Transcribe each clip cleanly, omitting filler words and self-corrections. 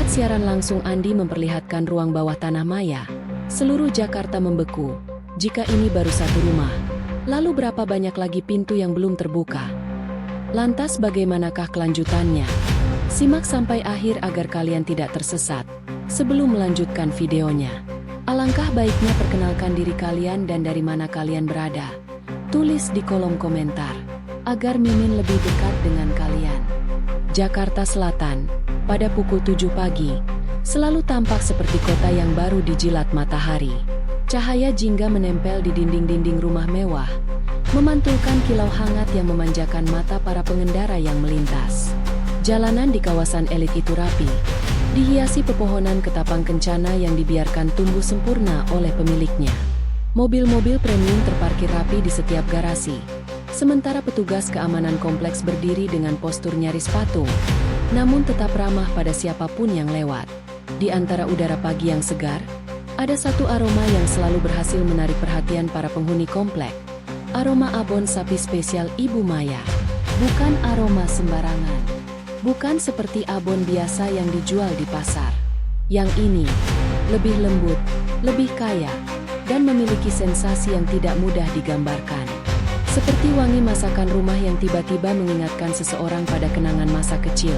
Saat siaran langsung Andi memperlihatkan ruang bawah tanah maya, seluruh Jakarta membeku. Jika ini baru satu rumah, lalu berapa banyak lagi pintu yang belum terbuka? Lantas bagaimanakah kelanjutannya? Simak sampai akhir agar kalian tidak tersesat. Sebelum melanjutkan videonya, alangkah baiknya perkenalkan diri kalian dan dari mana kalian berada. Tulis di kolom komentar, agar Mimin lebih dekat dengan kalian. Jakarta Selatan, pada pukul 7 pagi, selalu tampak seperti kota yang baru dijilat matahari. Cahaya jingga menempel di dinding-dinding rumah mewah, memantulkan kilau hangat yang memanjakan mata para pengendara yang melintas. Jalanan di kawasan elit itu rapi, dihiasi pepohonan ketapang kencana yang dibiarkan tumbuh sempurna oleh pemiliknya. Mobil-mobil premium terparkir rapi di setiap garasi, sementara petugas keamanan kompleks berdiri dengan postur nyaris patung, namun tetap ramah pada siapapun yang lewat. Di antara udara pagi yang segar, ada satu aroma yang selalu berhasil menarik perhatian para penghuni komplek. Aroma abon sapi spesial Ibu Maya. Bukan aroma sembarangan. Bukan seperti abon biasa yang dijual di pasar. Yang ini, lebih lembut, lebih kaya, dan memiliki sensasi yang tidak mudah digambarkan. Seperti wangi masakan rumah yang tiba-tiba mengingatkan seseorang pada kenangan masa kecil.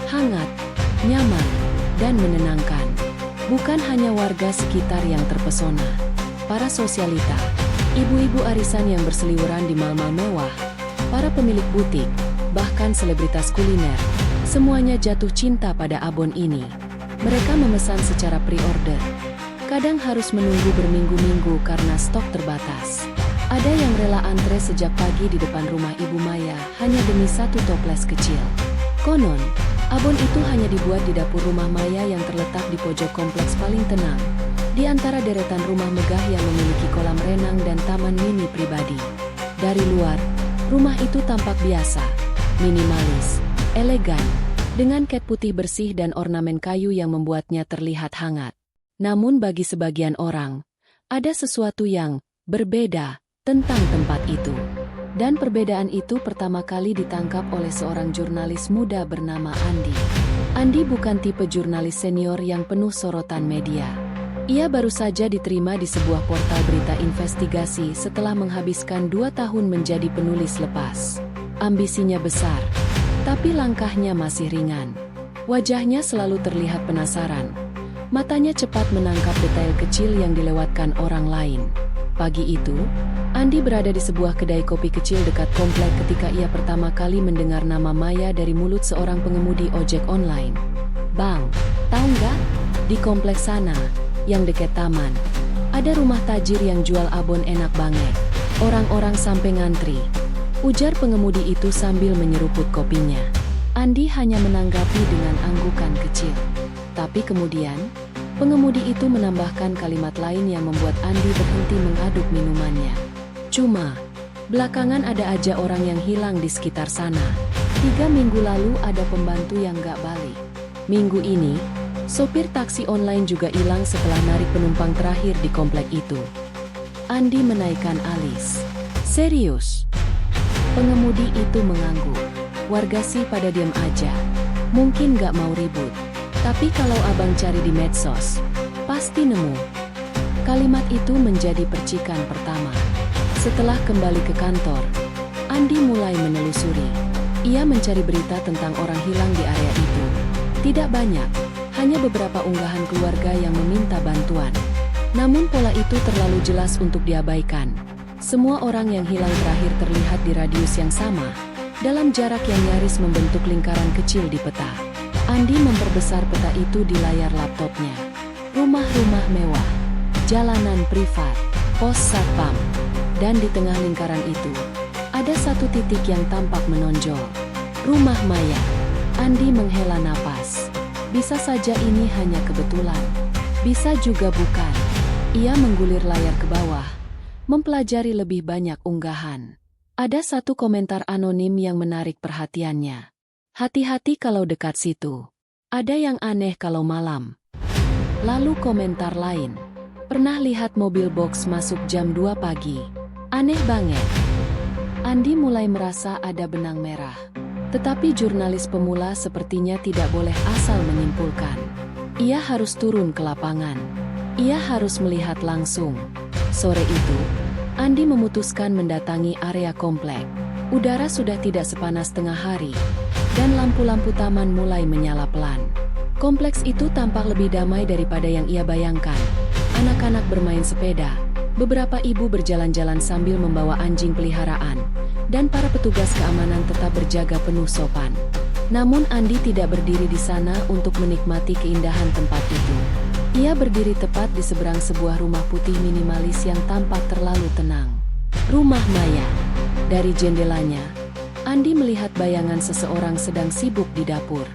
Hangat, nyaman, dan menenangkan. Bukan hanya warga sekitar yang terpesona. Para sosialita, ibu-ibu arisan yang berseliweran di mal-mal mewah, para pemilik butik, bahkan selebritas kuliner, semuanya jatuh cinta pada abon ini. Mereka memesan secara pre-order. Kadang harus menunggu berminggu-minggu karena stok terbatas. Ada yang rela antre sejak pagi di depan rumah Ibu Maya hanya demi satu toples kecil. Konon, abon itu hanya dibuat di dapur rumah Maya yang terletak di pojok kompleks paling tenang, di antara deretan rumah megah yang memiliki kolam renang dan taman mini pribadi. Dari luar, rumah itu tampak biasa, minimalis, elegan, dengan cat putih bersih dan ornamen kayu yang membuatnya terlihat hangat. Namun bagi sebagian orang, ada sesuatu yang berbeda tentang tempat itu. Dan perbedaan itu pertama kali ditangkap oleh seorang jurnalis muda bernama Andi. Andi bukan tipe jurnalis senior yang penuh sorotan media. Ia baru saja diterima di sebuah portal berita investigasi setelah menghabiskan 2 tahun menjadi penulis lepas. Ambisinya besar, tapi langkahnya masih ringan. Wajahnya selalu terlihat penasaran. Matanya cepat menangkap detail kecil yang dilewatkan orang lain. Pagi itu, Andi berada di sebuah kedai kopi kecil dekat komplek ketika ia pertama kali mendengar nama Maya dari mulut seorang pengemudi ojek online. "Bang, tahu nggak? Di kompleks sana, yang dekat taman, ada rumah tajir yang jual abon enak banget. Orang-orang sampai ngantri," ujar pengemudi itu sambil menyeruput kopinya. Andi hanya menanggapi dengan anggukan kecil. Tapi kemudian, pengemudi itu menambahkan kalimat lain yang membuat Andi berhenti mengaduk minumannya. "Cuma, belakangan ada aja orang yang hilang di sekitar sana. 3 minggu lalu ada pembantu yang gak balik. Minggu ini, sopir taksi online juga hilang setelah narik penumpang terakhir di komplek itu." Andi menaikkan alis. "Serius?" Pengemudi itu mengangguk. "Warga sih pada diam aja. Mungkin gak mau ribut. Tapi kalau abang cari di medsos, pasti nemu." Kalimat itu menjadi percikan pertama. Setelah kembali ke kantor, Andi mulai menelusuri. Ia mencari berita tentang orang hilang di area itu. Tidak banyak, hanya beberapa unggahan keluarga yang meminta bantuan. Namun pola itu terlalu jelas untuk diabaikan. Semua orang yang hilang terakhir terlihat di radius yang sama, dalam jarak yang nyaris membentuk lingkaran kecil di peta. Andi memperbesar peta itu di layar laptopnya. Rumah-rumah mewah, jalanan privat, pos satpam, dan di tengah lingkaran itu, ada satu titik yang tampak menonjol. Rumah Maya. Andi menghela napas. Bisa saja ini hanya kebetulan. Bisa juga bukan. Ia menggulir layar ke bawah, mempelajari lebih banyak unggahan. Ada satu komentar anonim yang menarik perhatiannya. "Hati-hati kalau dekat situ. Ada yang aneh kalau malam." Lalu komentar lain. "Pernah lihat mobil box masuk jam 2 pagi. Aneh banget." Andi mulai merasa ada benang merah. Tetapi jurnalis pemula sepertinya tidak boleh asal menyimpulkan. Ia harus turun ke lapangan. Ia harus melihat langsung. Sore itu, Andi memutuskan mendatangi area komplek. Udara sudah tidak sepanas tengah hari, dan lampu-lampu taman mulai menyala pelan. Kompleks itu tampak lebih damai daripada yang ia bayangkan. Anak-anak bermain sepeda, beberapa ibu berjalan-jalan sambil membawa anjing peliharaan, dan para petugas keamanan tetap berjaga penuh sopan. Namun Andi tidak berdiri di sana untuk menikmati keindahan tempat itu. Ia berdiri tepat di seberang sebuah rumah putih minimalis yang tampak terlalu tenang. Rumah Maya. Dari jendelanya, Andi melihat bayangan seseorang sedang sibuk di dapur.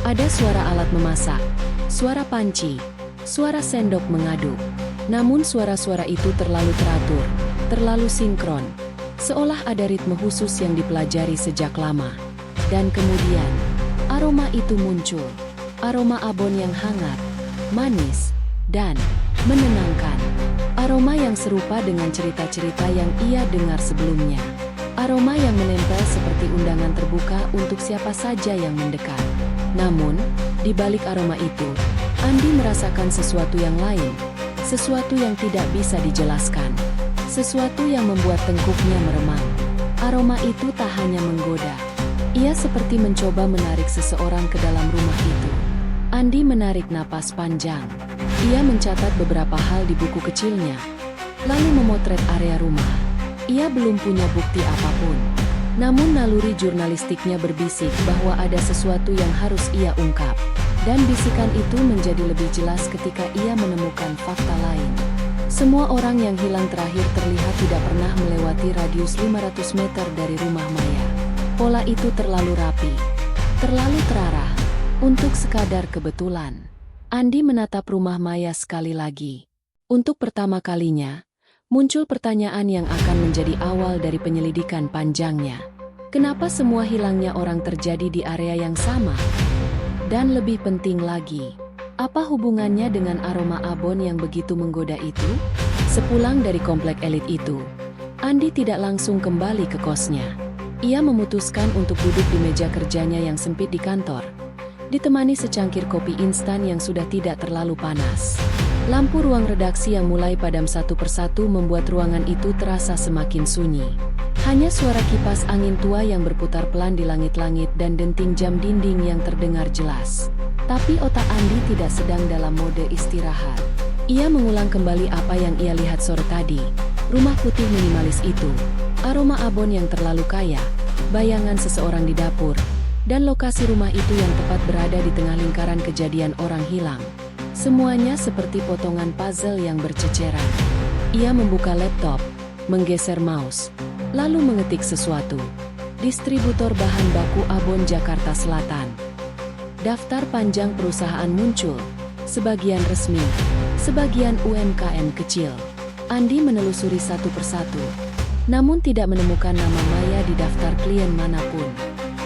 Ada suara alat memasak, suara panci, suara sendok mengaduk. Namun suara-suara itu terlalu teratur, terlalu sinkron. Seolah ada ritme khusus yang dipelajari sejak lama. Dan kemudian, aroma itu muncul. Aroma abon yang hangat, manis, dan menenangkan. Aroma yang serupa dengan cerita-cerita yang ia dengar sebelumnya. Aroma yang menempel seperti undangan terbuka untuk siapa saja yang mendekat. Namun, di balik aroma itu, Andi merasakan sesuatu yang lain. Sesuatu yang tidak bisa dijelaskan. Sesuatu yang membuat tengkuknya meremang. Aroma itu tak hanya menggoda. Ia seperti mencoba menarik seseorang ke dalam rumah itu. Andi menarik napas panjang. Ia mencatat beberapa hal di buku kecilnya, lalu memotret area rumah. Ia belum punya bukti apapun. Namun naluri jurnalistiknya berbisik bahwa ada sesuatu yang harus ia ungkap. Dan bisikan itu menjadi lebih jelas ketika ia menemukan fakta lain. Semua orang yang hilang terakhir terlihat tidak pernah melewati radius 500 meter dari rumah Maya. Pola itu terlalu rapi, terlalu terarah, untuk sekadar kebetulan. Andi menatap rumah Maya sekali lagi. Untuk pertama kalinya, muncul pertanyaan yang akan menjadi awal dari penyelidikan panjangnya. Kenapa semua hilangnya orang terjadi di area yang sama? Dan lebih penting lagi, apa hubungannya dengan aroma abon yang begitu menggoda itu? Sepulang dari komplek elit itu, Andi tidak langsung kembali ke kosnya. Ia memutuskan untuk duduk di meja kerjanya yang sempit di kantor, ditemani secangkir kopi instan yang sudah tidak terlalu panas. Lampu ruang redaksi yang mulai padam satu persatu membuat ruangan itu terasa semakin sunyi. Hanya suara kipas angin tua yang berputar pelan di langit-langit dan denting jam dinding yang terdengar jelas. Tapi otak Andi tidak sedang dalam mode istirahat. Ia mengulang kembali apa yang ia lihat sore tadi. Rumah putih minimalis itu, aroma abon yang terlalu kaya, bayangan seseorang di dapur, dan lokasi rumah itu yang tepat berada di tengah lingkaran kejadian orang hilang. Semuanya seperti potongan puzzle yang berceceran. Ia membuka laptop, menggeser mouse, lalu mengetik sesuatu. Distributor bahan baku abon Jakarta Selatan. Daftar panjang perusahaan muncul, sebagian resmi, sebagian UMKM kecil. Andi menelusuri satu persatu, namun tidak menemukan nama Maya di daftar klien manapun.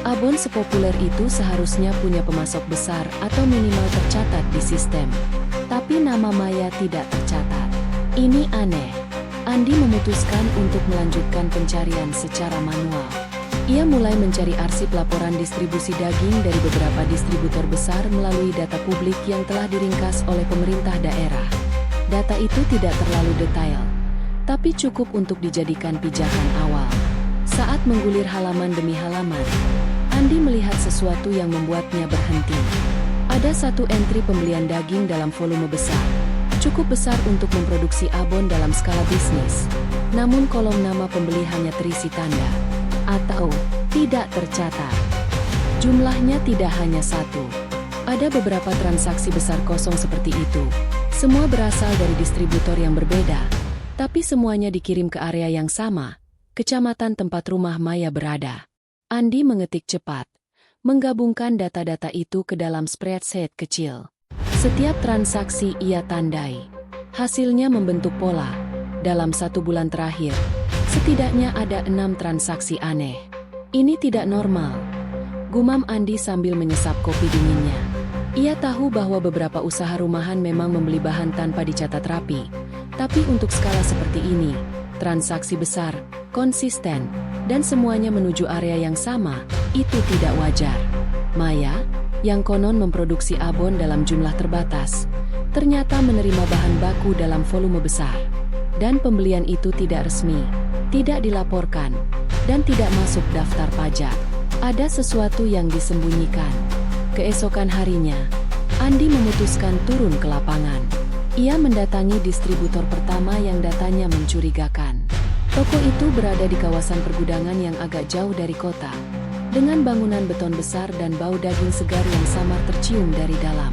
Abon sepopuler itu seharusnya punya pemasok besar atau minimal tercatat di sistem. Tapi nama Maya tidak tercatat. Ini aneh. Andi memutuskan untuk melanjutkan pencarian secara manual. Ia mulai mencari arsip laporan distribusi daging dari beberapa distributor besar melalui data publik yang telah diringkas oleh pemerintah daerah. Data itu tidak terlalu detail, tapi cukup untuk dijadikan pijakan awal. Saat menggulir halaman demi halaman, Andi melihat sesuatu yang membuatnya berhenti. Ada satu entry pembelian daging dalam volume besar, cukup besar untuk memproduksi abon dalam skala bisnis. Namun kolom nama pembeli hanya terisi tanda, atau tidak tercatat. Jumlahnya tidak hanya satu. Ada beberapa transaksi besar kosong seperti itu. Semua berasal dari distributor yang berbeda, tapi semuanya dikirim ke area yang sama, kecamatan tempat rumah Maya berada. Andi mengetik cepat, menggabungkan data-data itu ke dalam spreadsheet kecil. Setiap transaksi ia tandai. Hasilnya membentuk pola. Dalam 1 bulan terakhir, setidaknya ada 6 transaksi aneh. Ini tidak normal, gumam Andi sambil menyesap kopi dinginnya. Ia tahu bahwa beberapa usaha rumahan memang membeli bahan tanpa dicatat rapi. Tapi untuk skala seperti ini, transaksi besar, konsisten, dan semuanya menuju area yang sama, itu tidak wajar. Maya, yang konon memproduksi abon dalam jumlah terbatas, ternyata menerima bahan baku dalam volume besar. Dan pembelian itu tidak resmi, tidak dilaporkan, dan tidak masuk daftar pajak. Ada sesuatu yang disembunyikan. Keesokan harinya, Andi memutuskan turun ke lapangan. Ia mendatangi distributor pertama yang datanya mencurigakan. Toko itu berada di kawasan pergudangan yang agak jauh dari kota, dengan bangunan beton besar dan bau daging segar yang samar tercium dari dalam.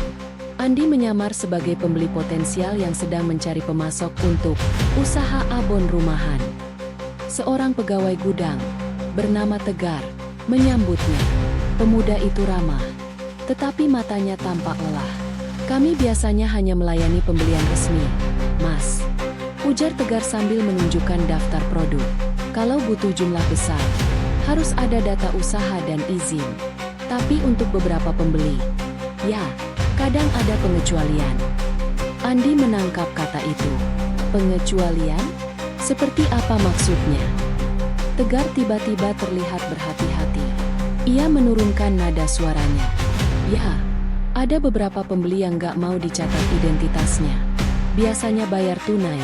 Andi menyamar sebagai pembeli potensial yang sedang mencari pemasok untuk usaha abon rumahan. Seorang pegawai gudang, bernama Tegar, menyambutnya. Pemuda itu ramah, tetapi matanya tampak lelah. "Kami biasanya hanya melayani pembelian resmi, Mas," ujar Tegar sambil menunjukkan daftar produk. "Kalau butuh jumlah besar, harus ada data usaha dan izin. Tapi untuk beberapa pembeli, ya, kadang ada pengecualian." Andi menangkap kata itu. Pengecualian? Seperti apa maksudnya? Tegar tiba-tiba terlihat berhati-hati. Ia menurunkan nada suaranya. "Ya, ada beberapa pembeli yang gak mau dicatat identitasnya. Biasanya bayar tunai,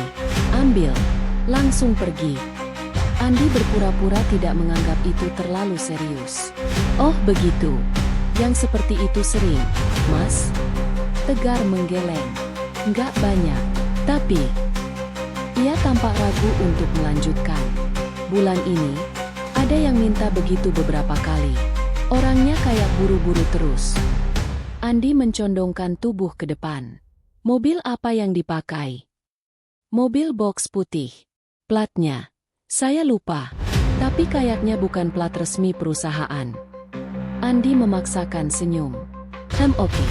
ambil, langsung pergi." Andi berpura-pura tidak menganggap itu terlalu serius. "Oh begitu. Yang seperti itu sering, Mas?" Tegar menggeleng. "Nggak banyak, tapi..." Ia tampak ragu untuk melanjutkan. "Bulan ini, ada yang minta begitu beberapa kali. Orangnya kayak buru-buru terus." Andi mencondongkan tubuh ke depan. "Mobil apa yang dipakai?" "Mobil box putih. Platnya saya lupa, tapi kayaknya bukan plat resmi perusahaan." Andi memaksakan senyum. Oke,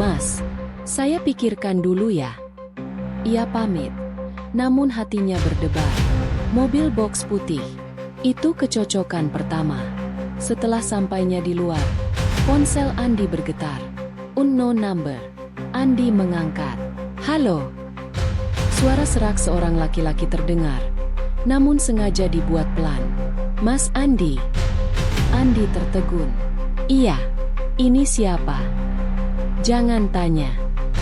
Mas. Saya pikirkan dulu ya." Ia pamit, namun hatinya berdebar. Mobil box putih, itu kecocokan pertama. Setelah sampainya di luar, ponsel Andi bergetar. Unknown number. Andi mengangkat. "Halo." Suara serak seorang laki-laki terdengar, namun sengaja dibuat pelan. "Mas Andi?" Andi tertegun. "Iya, ini siapa?" "Jangan tanya.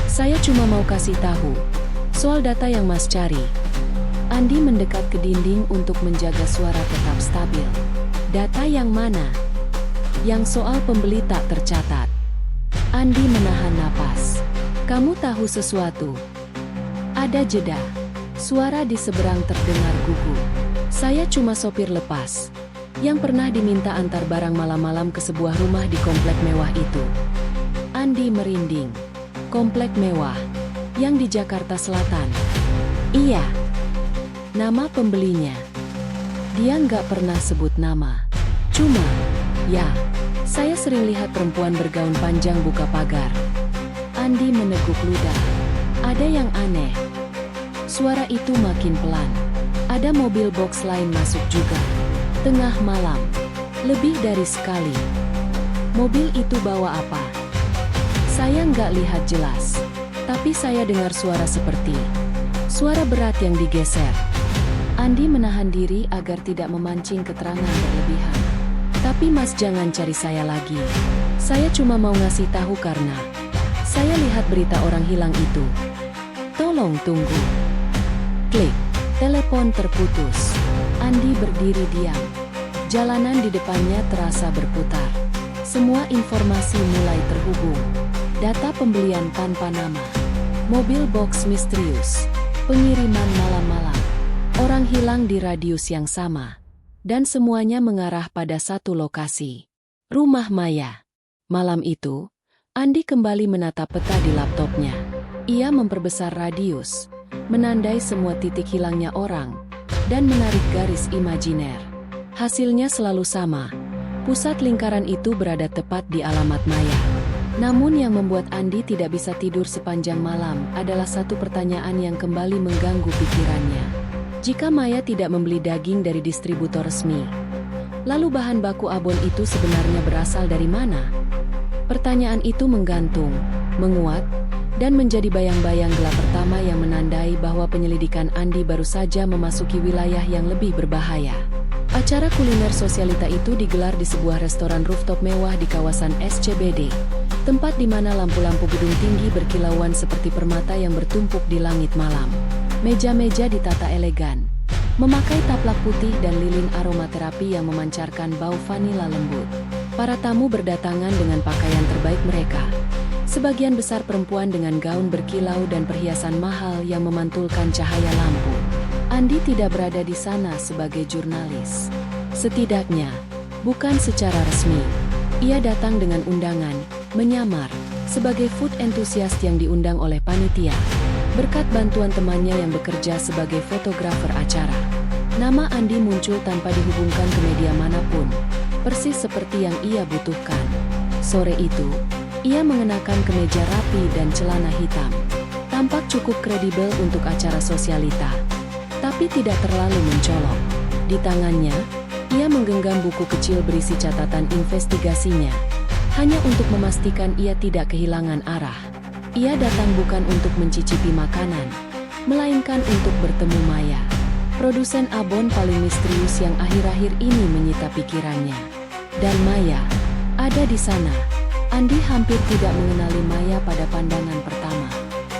Saya cuma mau kasih tahu soal data yang Mas cari." Andi mendekat ke dinding untuk menjaga suara tetap stabil. "Data yang mana?" "Yang soal pembeli tak tercatat." Andi menahan napas. "Kamu tahu sesuatu?" Ada jeda. Suara di seberang terdengar gugup. "Saya cuma sopir lepas yang pernah diminta antar barang malam-malam ke sebuah rumah di komplek mewah itu." Andi merinding. "Komplek mewah? Yang di Jakarta Selatan?" "Iya." "Nama pembelinya?" "Dia nggak pernah sebut nama. Cuma, ya, saya sering lihat perempuan bergaun panjang buka pagar." Andi meneguk ludah. "Ada yang aneh." Suara itu makin pelan. Ada mobil box lain masuk juga. Tengah malam. Lebih dari sekali. "Mobil itu bawa apa?" "Saya nggak lihat jelas. Tapi saya dengar suara seperti suara berat yang digeser." Andi menahan diri agar tidak memancing keterangan berlebihan. "Tapi Mas jangan cari saya lagi. Saya cuma mau ngasih tahu karena saya lihat berita orang hilang itu." "Tolong tunggu." Klik. Telepon terputus. Andi berdiri diam. Jalanan di depannya terasa berputar. Semua informasi mulai terhubung. Data pembelian tanpa nama. Mobil box misterius. Pengiriman malam-malam. Orang hilang di radius yang sama. Dan semuanya mengarah pada satu lokasi. Rumah Maya. Malam itu, Andi kembali menatap peta di laptopnya. Ia memperbesar radius, menandai semua titik hilangnya orang, dan menarik garis imajiner. Hasilnya selalu sama. Pusat lingkaran itu berada tepat di alamat Maya. Namun yang membuat Andi tidak bisa tidur sepanjang malam adalah satu pertanyaan yang kembali mengganggu pikirannya. Jika Maya tidak membeli daging dari distributor resmi, lalu bahan baku abon itu sebenarnya berasal dari mana? Pertanyaan itu menggantung, menguat, dan menjadi bayang-bayang gelap pertama yang menandai bahwa penyelidikan Andi baru saja memasuki wilayah yang lebih berbahaya. Acara kuliner sosialita itu digelar di sebuah restoran rooftop mewah di kawasan SCBD, Tempat di mana lampu-lampu gedung tinggi berkilauan seperti permata yang bertumpuk di langit malam. Meja-meja ditata elegan, memakai taplak putih dan lilin aromaterapi yang memancarkan bau vanila lembut. Para tamu berdatangan dengan pakaian terbaik mereka. Sebagian besar perempuan dengan gaun berkilau dan perhiasan mahal yang memantulkan cahaya lampu. Andi tidak berada di sana sebagai jurnalis. Setidaknya, bukan secara resmi. Ia datang dengan undangan, menyamar, sebagai food enthusiast yang diundang oleh panitia, berkat bantuan temannya yang bekerja sebagai fotografer acara. Nama Andi muncul tanpa dihubungkan ke media manapun, persis seperti yang ia butuhkan. Sore itu, ia mengenakan kemeja rapi dan celana hitam. Tampak cukup kredibel untuk acara sosialita, tapi tidak terlalu mencolok. Di tangannya, ia menggenggam buku kecil berisi catatan investigasinya, hanya untuk memastikan ia tidak kehilangan arah. Ia datang bukan untuk mencicipi makanan, melainkan untuk bertemu Maya, produsen abon paling misterius yang akhir-akhir ini menyita pikirannya. Dan Maya ada di sana. Andi hampir tidak mengenali Maya pada pandangan pertama.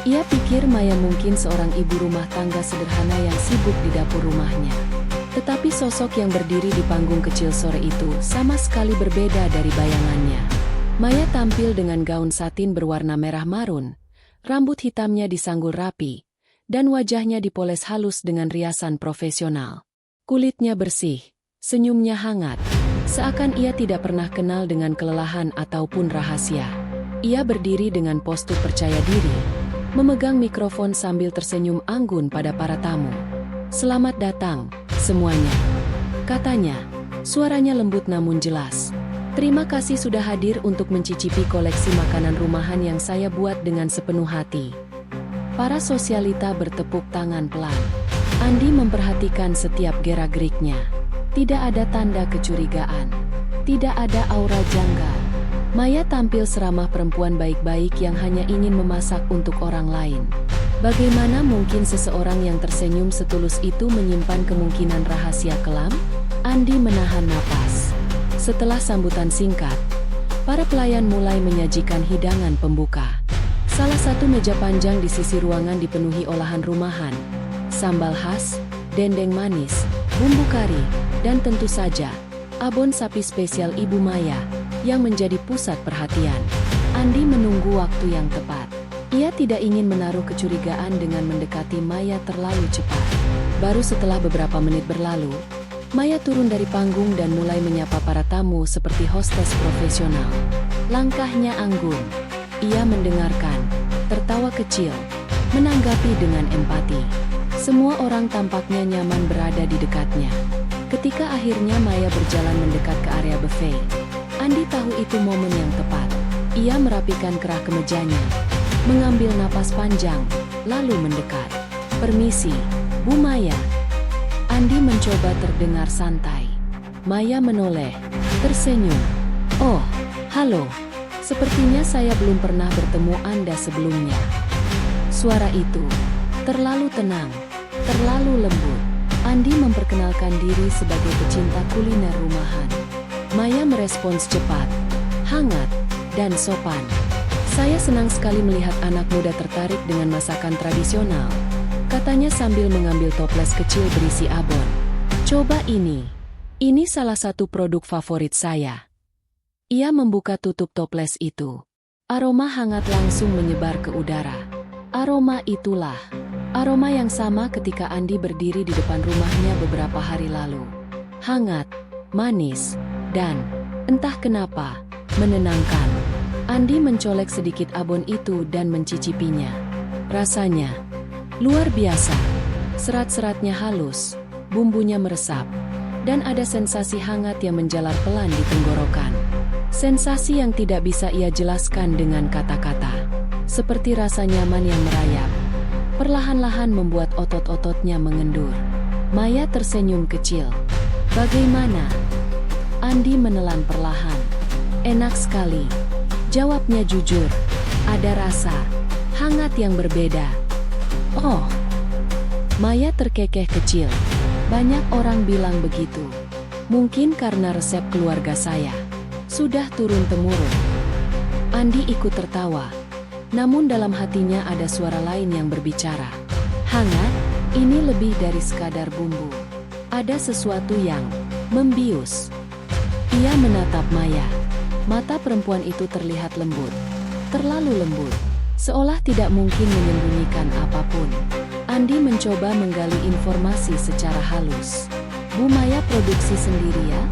Ia pikir Maya mungkin seorang ibu rumah tangga sederhana yang sibuk di dapur rumahnya. Tetapi sosok yang berdiri di panggung kecil sore itu sama sekali berbeda dari bayangannya. Maya tampil dengan gaun satin berwarna merah marun, rambut hitamnya disanggul rapi, dan wajahnya dipoles halus dengan riasan profesional. Kulitnya bersih, senyumnya hangat, seakan ia tidak pernah kenal dengan kelelahan ataupun rahasia. Ia berdiri dengan postur percaya diri, memegang mikrofon sambil tersenyum anggun pada para tamu. "Selamat datang, semuanya," katanya. Suaranya lembut namun jelas. "Terima kasih sudah hadir untuk mencicipi koleksi makanan rumahan yang saya buat dengan sepenuh hati." Para sosialita bertepuk tangan pelan. Andi memperhatikan setiap gerak-geriknya. Tidak ada tanda kecurigaan. Tidak ada aura janggal. Maya tampil seramah perempuan baik-baik yang hanya ingin memasak untuk orang lain. Bagaimana mungkin seseorang yang tersenyum setulus itu menyimpan kemungkinan rahasia kelam? Andi menahan napas. Setelah sambutan singkat, para pelayan mulai menyajikan hidangan pembuka. Salah satu meja panjang di sisi ruangan dipenuhi olahan rumahan, sambal khas, dendeng manis, bumbu kari, dan tentu saja, abon sapi spesial Ibu Maya, yang menjadi pusat perhatian. Andi menunggu waktu yang tepat. Ia tidak ingin menaruh kecurigaan dengan mendekati Maya terlalu cepat. Baru setelah beberapa menit berlalu, Maya turun dari panggung dan mulai menyapa para tamu seperti hostes profesional. Langkahnya anggun. Ia mendengarkan, tertawa kecil, menanggapi dengan empati. Semua orang tampaknya nyaman berada di dekatnya. Ketika akhirnya Maya berjalan mendekat ke area buffet, Andi tahu itu momen yang tepat. Ia merapikan kerah kemejanya, mengambil napas panjang, lalu mendekat. "Permisi, Bu Maya." Andi mencoba terdengar santai. Maya menoleh, tersenyum. "Oh, halo. Sepertinya saya belum pernah bertemu Anda sebelumnya." Suara itu terlalu tenang, terlalu lembut. Andi memperkenalkan diri sebagai pecinta kuliner rumahan. Maya merespons cepat, hangat, dan sopan. "Saya senang sekali melihat anak muda tertarik dengan masakan tradisional," katanya sambil mengambil toples kecil berisi abon. "Coba ini. Ini salah satu produk favorit saya." Ia membuka tutup toples itu. Aroma hangat langsung menyebar ke udara. Aroma itulah aroma yang sama ketika Andi berdiri di depan rumahnya beberapa hari lalu. Hangat, manis, dan entah kenapa, menenangkan. Andi mencolek sedikit abon itu dan mencicipinya. Rasanya luar biasa. Serat-seratnya halus, bumbunya meresap, dan ada sensasi hangat yang menjalar pelan di tenggorokan. Sensasi yang tidak bisa ia jelaskan dengan kata-kata. Seperti rasa nyaman yang merayap, perlahan-lahan membuat otot-ototnya mengendur. Maya tersenyum kecil. "Bagaimana?" Andi menelan perlahan. "Enak sekali," jawabnya jujur. "Ada rasa hangat yang berbeda." "Oh." Maya terkekeh kecil. "Banyak orang bilang begitu. Mungkin karena resep keluarga saya sudah turun-temurun." Andi ikut tertawa. Namun dalam hatinya ada suara lain yang berbicara. Hangat, ini lebih dari sekadar bumbu. Ada sesuatu yang membius. Ia menatap Maya. Mata perempuan itu terlihat lembut. Terlalu lembut. Seolah tidak mungkin menyembunyikan apapun. Andi mencoba menggali informasi secara halus. Bu Maya produksi sendiri ya?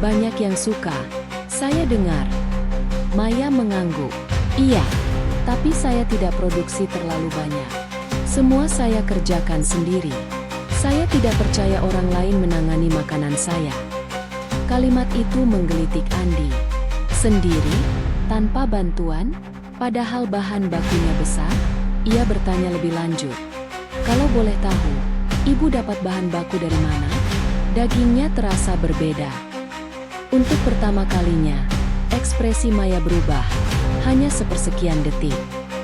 Banyak yang suka. Saya dengar. Maya mengangguk. Iya, tapi saya tidak produksi terlalu banyak. Semua saya kerjakan sendiri. Saya tidak percaya orang lain menangani makanan saya. Kalimat itu menggelitik Andi. Sendiri? Tanpa bantuan? Padahal bahan bakunya besar? Ia bertanya lebih lanjut. Kalau boleh tahu, ibu dapat bahan baku dari mana? Dagingnya terasa berbeda. Untuk pertama kalinya, ekspresi Maya berubah. Hanya sepersekian detik.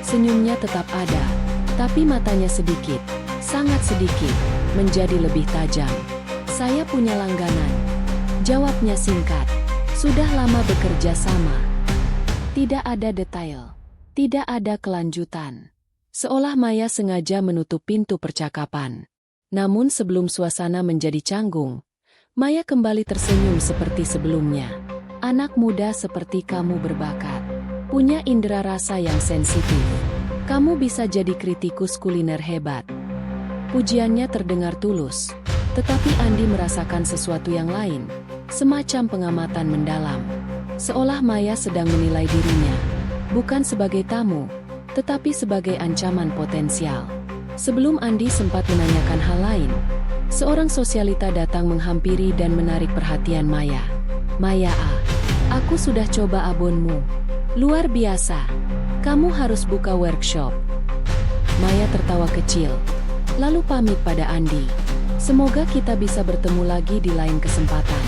Senyumnya tetap ada, tapi matanya sedikit, sangat sedikit, menjadi lebih tajam. Saya punya langganan. Jawabnya singkat. Sudah lama bekerja sama. Tidak ada detail. Tidak ada kelanjutan. Seolah Maya sengaja menutup pintu percakapan. Namun sebelum suasana menjadi canggung, Maya kembali tersenyum seperti sebelumnya. Anak muda seperti kamu berbakat. Punya indera rasa yang sensitif. Kamu bisa jadi kritikus kuliner hebat. Pujiannya terdengar tulus. Tetapi Andi merasakan sesuatu yang lain. Semacam pengamatan mendalam. Seolah Maya sedang menilai dirinya. Bukan sebagai tamu, tetapi sebagai ancaman potensial. Sebelum Andi sempat menanyakan hal lain, seorang sosialita datang menghampiri dan menarik perhatian Maya. Maya aku sudah coba abonmu. Luar biasa. Kamu harus buka workshop. Maya tertawa kecil, lalu pamit pada Andi. Semoga kita bisa bertemu lagi di lain kesempatan.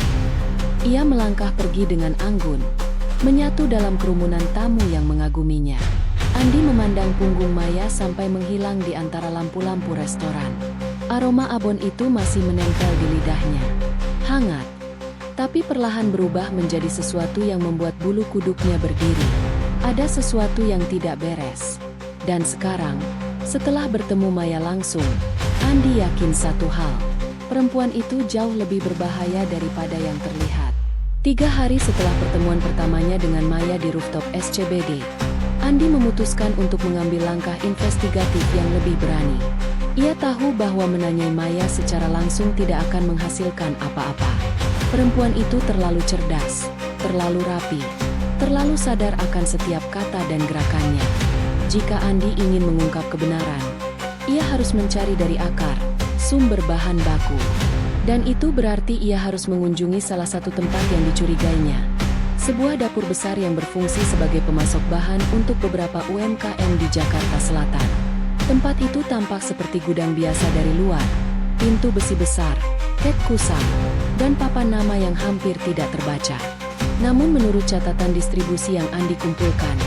Ia melangkah pergi dengan anggun, menyatu dalam kerumunan tamu yang mengaguminya. Andi memandang punggung Maya sampai menghilang di antara lampu-lampu restoran. Aroma abon itu masih menempel di lidahnya. Hangat, tapi perlahan berubah menjadi sesuatu yang membuat bulu kuduknya berdiri. Ada sesuatu yang tidak beres. Dan sekarang, setelah bertemu Maya langsung, Andi yakin satu hal. Perempuan itu jauh lebih berbahaya daripada yang terlihat. 3 hari setelah pertemuan pertamanya dengan Maya di rooftop SCBD, Andi memutuskan untuk mengambil langkah investigatif yang lebih berani. Ia tahu bahwa menanyai Maya secara langsung tidak akan menghasilkan apa-apa. Perempuan itu terlalu cerdas, terlalu rapi, terlalu sadar akan setiap kata dan gerakannya. Jika Andi ingin mengungkap kebenaran, ia harus mencari dari akar, sumber bahan baku. Dan itu berarti ia harus mengunjungi salah satu tempat yang dicurigainya. Sebuah dapur besar yang berfungsi sebagai pemasok bahan untuk beberapa UMKM di Jakarta Selatan. Tempat itu tampak seperti gudang biasa dari luar. Pintu besi besar, ket kusam, dan papan nama yang hampir tidak terbaca. Namun menurut catatan distribusi yang Andi kumpulkan,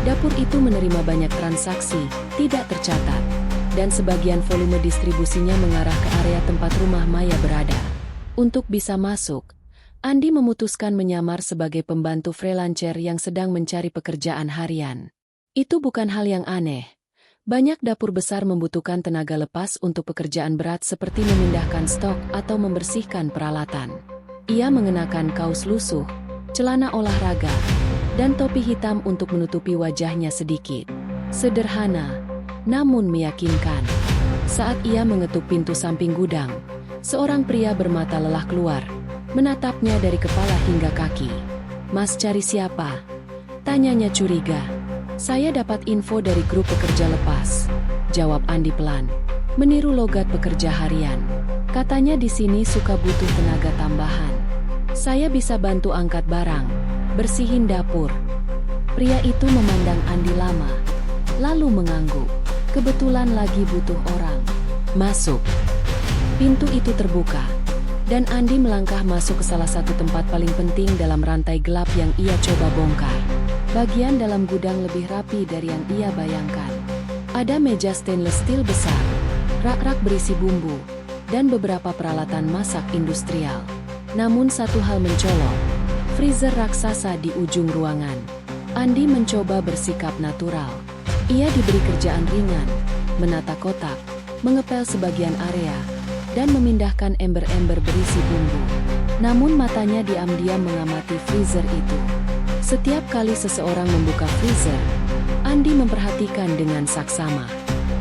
dapur itu menerima banyak transaksi, tidak tercatat. Dan sebagian volume distribusinya mengarah ke area tempat rumah Maya berada. Untuk bisa masuk, Andi memutuskan menyamar sebagai pembantu freelancer yang sedang mencari pekerjaan harian. Itu bukan hal yang aneh. Banyak dapur besar membutuhkan tenaga lepas untuk pekerjaan berat seperti memindahkan stok atau membersihkan peralatan. Ia mengenakan kaos lusuh, celana olahraga, dan topi hitam untuk menutupi wajahnya sedikit. Sederhana, namun meyakinkan. Saat ia mengetuk pintu samping gudang, seorang pria bermata lelah keluar, menatapnya dari kepala hingga kaki. Mas cari siapa? Tanyanya curiga. Saya dapat info dari grup pekerja lepas, jawab Andi pelan, meniru logat pekerja harian. Katanya di sini suka butuh tenaga tambahan. Saya bisa bantu angkat barang, bersihin dapur. Pria itu memandang Andi lama, lalu mengangguk. Kebetulan lagi butuh orang. Masuk. Pintu itu terbuka, dan Andi melangkah masuk ke salah satu tempat paling penting dalam rantai gelap yang ia coba bongkar. Bagian dalam gudang lebih rapi dari yang ia bayangkan. Ada meja stainless steel besar, rak-rak berisi bumbu, dan beberapa peralatan masak industrial. Namun satu hal mencolok, freezer raksasa di ujung ruangan. Andi mencoba bersikap natural. Ia diberi kerjaan ringan, menata kotak, mengepel sebagian area, dan memindahkan ember-ember berisi bumbu. Namun matanya diam-diam mengamati freezer itu. Setiap kali seseorang membuka freezer, Andi memperhatikan dengan saksama.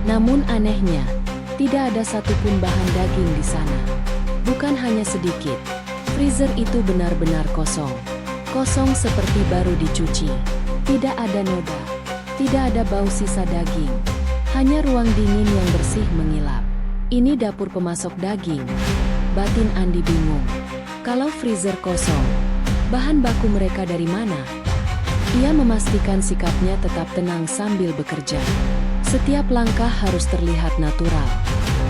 Namun anehnya, tidak ada satupun bahan daging di sana. Bukan hanya sedikit, freezer itu benar-benar kosong. Kosong seperti baru dicuci. Tidak ada noda, tidak ada bau sisa daging. Hanya ruang dingin yang bersih mengilap. Ini dapur pemasok daging. Batin Andi bingung. Kalau freezer kosong, bahan baku mereka dari mana? Ia memastikan sikapnya tetap tenang sambil bekerja. Setiap langkah harus terlihat natural.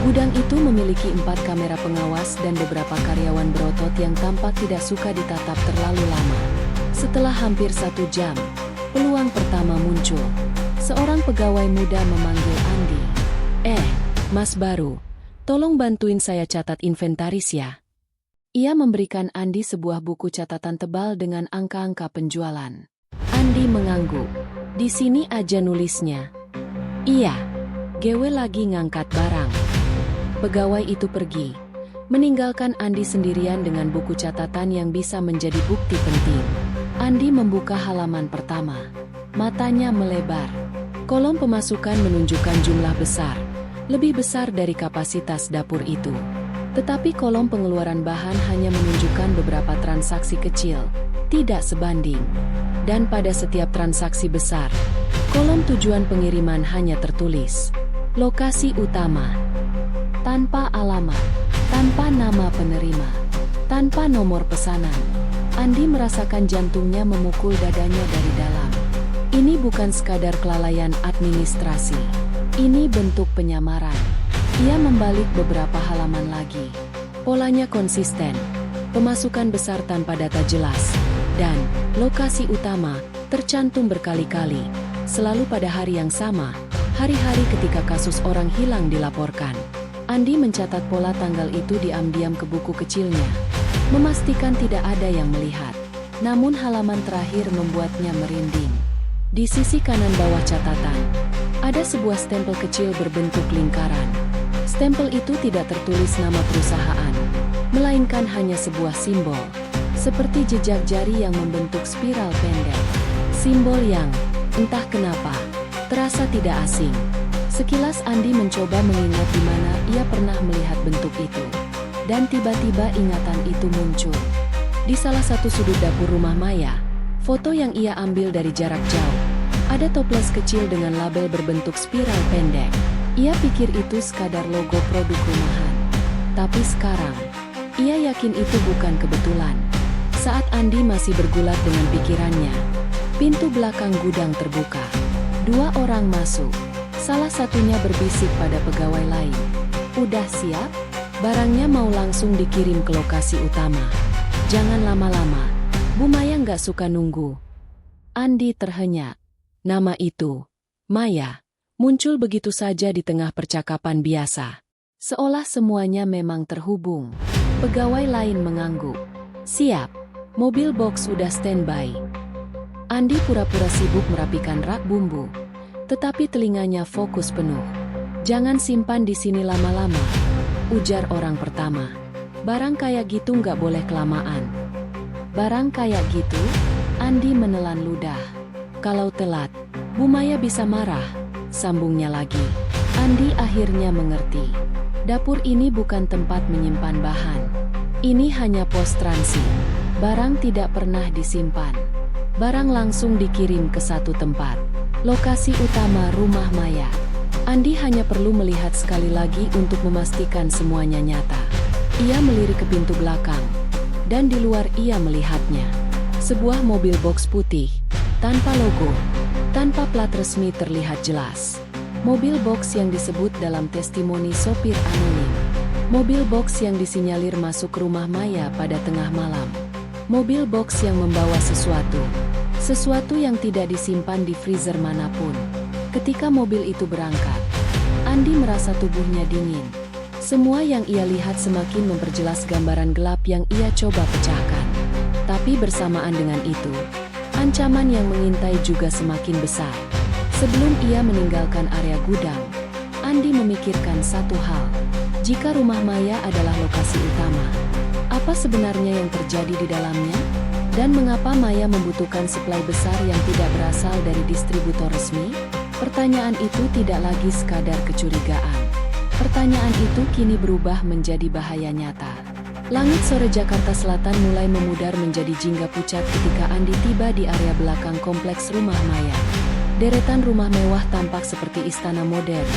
Gudang itu memiliki 4 kamera pengawas dan beberapa karyawan berotot yang tampak tidak suka ditatap terlalu lama. Setelah hampir 1 jam, peluang pertama muncul. Seorang pegawai muda memanggil Andi. Mas baru, tolong bantuin saya catat inventaris ya. Ia memberikan Andi sebuah buku catatan tebal dengan angka-angka penjualan. Andi mengangguk. Di sini aja nulisnya. Iya, Gewe lagi ngangkat barang. Pegawai itu pergi, meninggalkan Andi sendirian dengan buku catatan yang bisa menjadi bukti penting. Andi membuka halaman pertama. Matanya melebar. Kolom pemasukan menunjukkan jumlah besar, lebih besar dari kapasitas dapur itu. Tetapi kolom pengeluaran bahan hanya menunjukkan beberapa transaksi kecil, tidak sebanding. Dan pada setiap transaksi besar, kolom tujuan pengiriman hanya tertulis lokasi utama, tanpa alamat, tanpa nama penerima, tanpa nomor pesanan. Andi merasakan jantungnya memukul dadanya dari dalam. Ini bukan sekadar kelalaian administrasi. Ini bentuk penyamaran. Ia membalik beberapa halaman lagi. Polanya konsisten. Pemasukan besar tanpa data jelas. Dan lokasi utama tercantum berkali-kali. Selalu pada hari yang sama. Hari-hari ketika kasus orang hilang dilaporkan. Andi mencatat pola tanggal itu diam-diam ke buku kecilnya. Memastikan tidak ada yang melihat. Namun halaman terakhir membuatnya merinding. Di sisi kanan bawah catatan, ada sebuah stempel kecil berbentuk lingkaran. Stempel itu tidak tertulis nama perusahaan, melainkan hanya sebuah simbol, seperti jejak jari yang membentuk spiral pendek. Simbol yang, entah kenapa, terasa tidak asing. Sekilas Andi mencoba mengingat di mana ia pernah melihat bentuk itu. Dan tiba-tiba ingatan itu muncul. Di salah satu sudut dapur rumah Maya, foto yang ia ambil dari jarak jauh, ada toples kecil dengan label berbentuk spiral pendek. Ia pikir itu sekadar logo produk rumahan. Tapi sekarang, ia yakin itu bukan kebetulan. Saat Andi masih bergulat dengan pikirannya, pintu belakang gudang terbuka. 2 orang masuk. Salah satunya berbisik pada pegawai lain. Udah siap? Barangnya mau langsung dikirim ke lokasi utama. Jangan lama-lama, Bu Maya nggak suka nunggu. Andi terhenyak. Nama itu, Maya, muncul begitu saja di tengah percakapan biasa. Seolah semuanya memang terhubung. Pegawai lain mengangguk. Siap, mobil box sudah standby. Andi pura-pura sibuk merapikan rak bumbu. Tetapi telinganya fokus penuh. Jangan simpan di sini lama-lama, ujar orang pertama. Barang kayak gitu nggak boleh kelamaan. Barang kayak gitu? Andi menelan ludah. Kalau telat, Bu Maya bisa marah, sambungnya lagi. Andi akhirnya mengerti. Dapur ini bukan tempat menyimpan bahan. Ini hanya pos transit. Barang tidak pernah disimpan. Barang langsung dikirim ke satu tempat. Lokasi utama rumah Maya. Andi hanya perlu melihat sekali lagi untuk memastikan semuanya nyata. Ia melirik ke pintu belakang, dan di luar ia melihatnya. Sebuah mobil box putih, tanpa logo, tanpa plat resmi terlihat jelas. Mobil box yang disebut dalam testimoni sopir anonim. Mobil box yang disinyalir masuk ke rumah Maya pada tengah malam. Mobil box yang membawa sesuatu yang tidak disimpan di freezer manapun. Ketika mobil itu berangkat, Andi merasa tubuhnya dingin. Semua yang ia lihat semakin memperjelas gambaran gelap yang ia coba pecahkan. Tapi bersamaan dengan itu, Ancaman yang mengintai juga semakin besar. Sebelum ia meninggalkan area gudang, Andi memikirkan satu hal. Jika rumah Maya adalah lokasi utama, apa sebenarnya yang terjadi di dalamnya? Dan mengapa Maya membutuhkan suplai besar yang tidak berasal dari distributor resmi? Pertanyaan itu tidak lagi sekadar kecurigaan. Pertanyaan itu kini berubah menjadi bahaya nyata. Langit sore Jakarta Selatan mulai memudar menjadi jingga pucat ketika Andi tiba di area belakang kompleks rumah Maya. Deretan rumah mewah tampak seperti istana modern,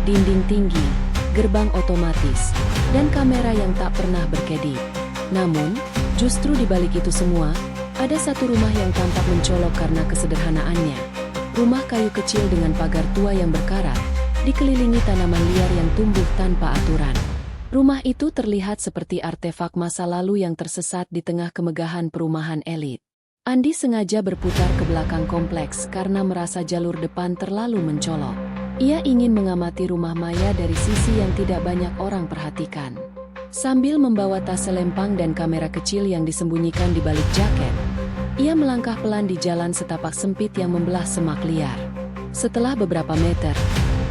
dinding tinggi, gerbang otomatis, dan kamera yang tak pernah berkedip. Namun, justru di balik itu semua, ada satu rumah yang tampak mencolok karena kesederhanaannya. Rumah kayu kecil dengan pagar tua yang berkarat, dikelilingi tanaman liar yang tumbuh tanpa aturan. Rumah itu terlihat seperti artefak masa lalu yang tersesat di tengah kemegahan perumahan elit. Andi sengaja berputar ke belakang kompleks karena merasa jalur depan terlalu mencolok. Ia ingin mengamati rumah Maya dari sisi yang tidak banyak orang perhatikan. Sambil membawa tas selempang dan kamera kecil yang disembunyikan di balik jaket, ia melangkah pelan di jalan setapak sempit yang membelah semak liar. Setelah beberapa meter,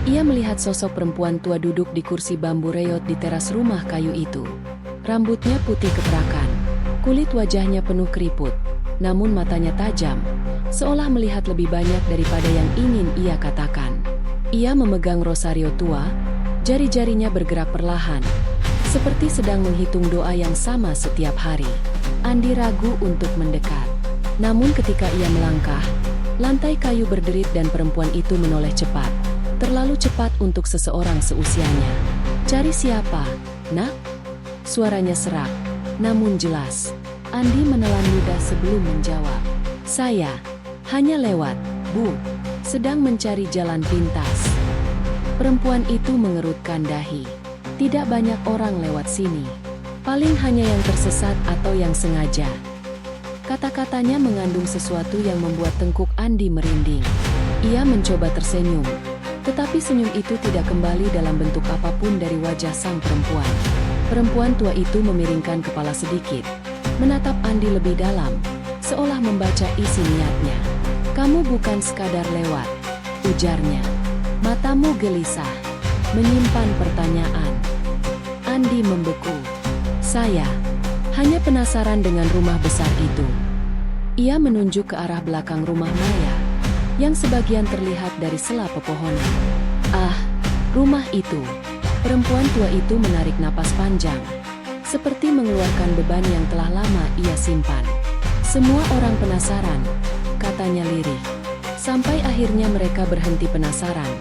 ia melihat sosok perempuan tua duduk di kursi bambu reot di teras rumah kayu itu. Rambutnya putih keperakan, kulit wajahnya penuh keriput, namun matanya tajam, seolah melihat lebih banyak daripada yang ingin ia katakan. Ia memegang rosario tua, jari-jarinya bergerak perlahan, seperti sedang menghitung doa yang sama setiap hari. Andi ragu untuk mendekat. Namun ketika ia melangkah, lantai kayu berderit dan perempuan itu menoleh cepat. Terlalu cepat untuk seseorang seusianya. "Cari siapa, nak?" Suaranya serak, namun jelas. Andi menelan ludah sebelum menjawab. "Saya hanya lewat, Bu. Sedang mencari jalan pintas." Perempuan itu mengerutkan dahi. "Tidak banyak orang lewat sini. Paling hanya yang tersesat atau yang sengaja." Kata-katanya mengandung sesuatu yang membuat tengkuk Andi merinding. Ia mencoba tersenyum, tetapi senyum itu tidak kembali dalam bentuk apapun dari wajah sang perempuan. Perempuan tua itu memiringkan kepala sedikit, menatap Andi lebih dalam, seolah membaca isi niatnya. "Kamu bukan sekadar lewat," ujarnya. Matamu gelisah, menyimpan pertanyaan. Andi membeku. "Saya hanya penasaran dengan rumah besar itu." Ia menunjuk ke arah belakang rumah Maya, yang sebagian terlihat dari sela pepohonan. "Ah, rumah itu." Perempuan tua itu menarik napas panjang, seperti mengeluarkan beban yang telah lama ia simpan. "Semua orang penasaran," katanya lirih. "Sampai akhirnya mereka berhenti penasaran,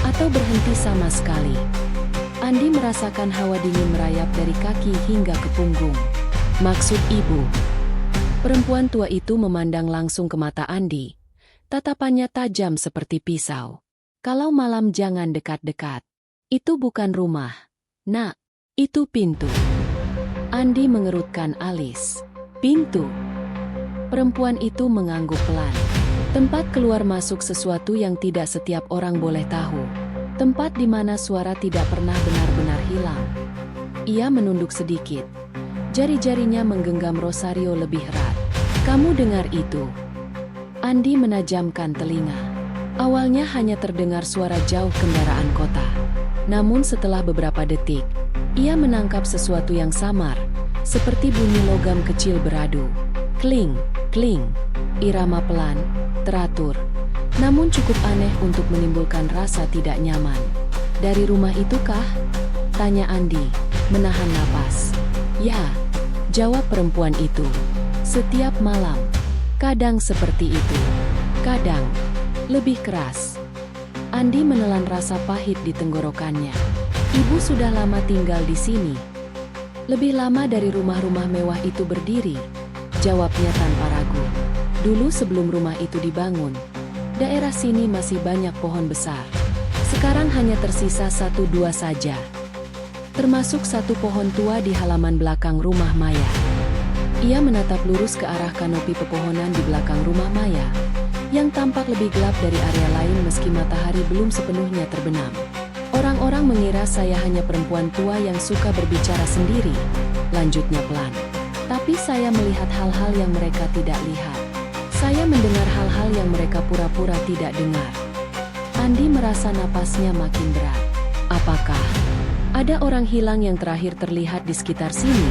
atau berhenti sama sekali." Andi merasakan hawa dingin merayap dari kaki hingga ke punggung. "Maksud ibu?" Perempuan tua itu memandang langsung ke mata Andi. Tatapannya tajam seperti pisau. "Kalau malam jangan dekat-dekat. Itu bukan rumah, nak. Itu pintu." Andi mengerutkan alis. "Pintu?" Perempuan itu mengangguk pelan. "Tempat keluar masuk sesuatu yang tidak setiap orang boleh tahu. Tempat di mana suara tidak pernah benar-benar hilang." Ia menunduk sedikit. Jari-jarinya menggenggam rosario lebih erat. "Kamu dengar itu?" Andi menajamkan telinga. Awalnya hanya terdengar suara jauh kendaraan kota. Namun setelah beberapa detik, ia menangkap sesuatu yang samar, seperti bunyi logam kecil beradu. Kling, kling. Irama pelan, teratur, namun cukup aneh untuk menimbulkan rasa tidak nyaman. "Dari rumah itukah?" tanya Andi, menahan napas. "Ya," jawab perempuan itu. "Setiap malam. Kadang seperti itu. Kadang lebih keras." Andi menelan rasa pahit di tenggorokannya. "Ibu sudah lama tinggal di sini?" "Lebih lama dari rumah-rumah mewah itu berdiri," jawabnya tanpa ragu. "Dulu sebelum rumah itu dibangun, daerah sini masih banyak pohon besar. Sekarang hanya tersisa 1-2 saja. Termasuk satu pohon tua di halaman belakang rumah Maya." Ia menatap lurus ke arah kanopi pepohonan di belakang rumah Maya, yang tampak lebih gelap dari area lain meski matahari belum sepenuhnya terbenam. "Orang-orang mengira saya hanya perempuan tua yang suka berbicara sendiri," lanjutnya pelan. "Tapi saya melihat hal-hal yang mereka tidak lihat. Saya mendengar hal-hal yang mereka pura-pura tidak dengar. Andi merasa napasnya makin berat. Apakah ada orang hilang yang terakhir terlihat di sekitar sini?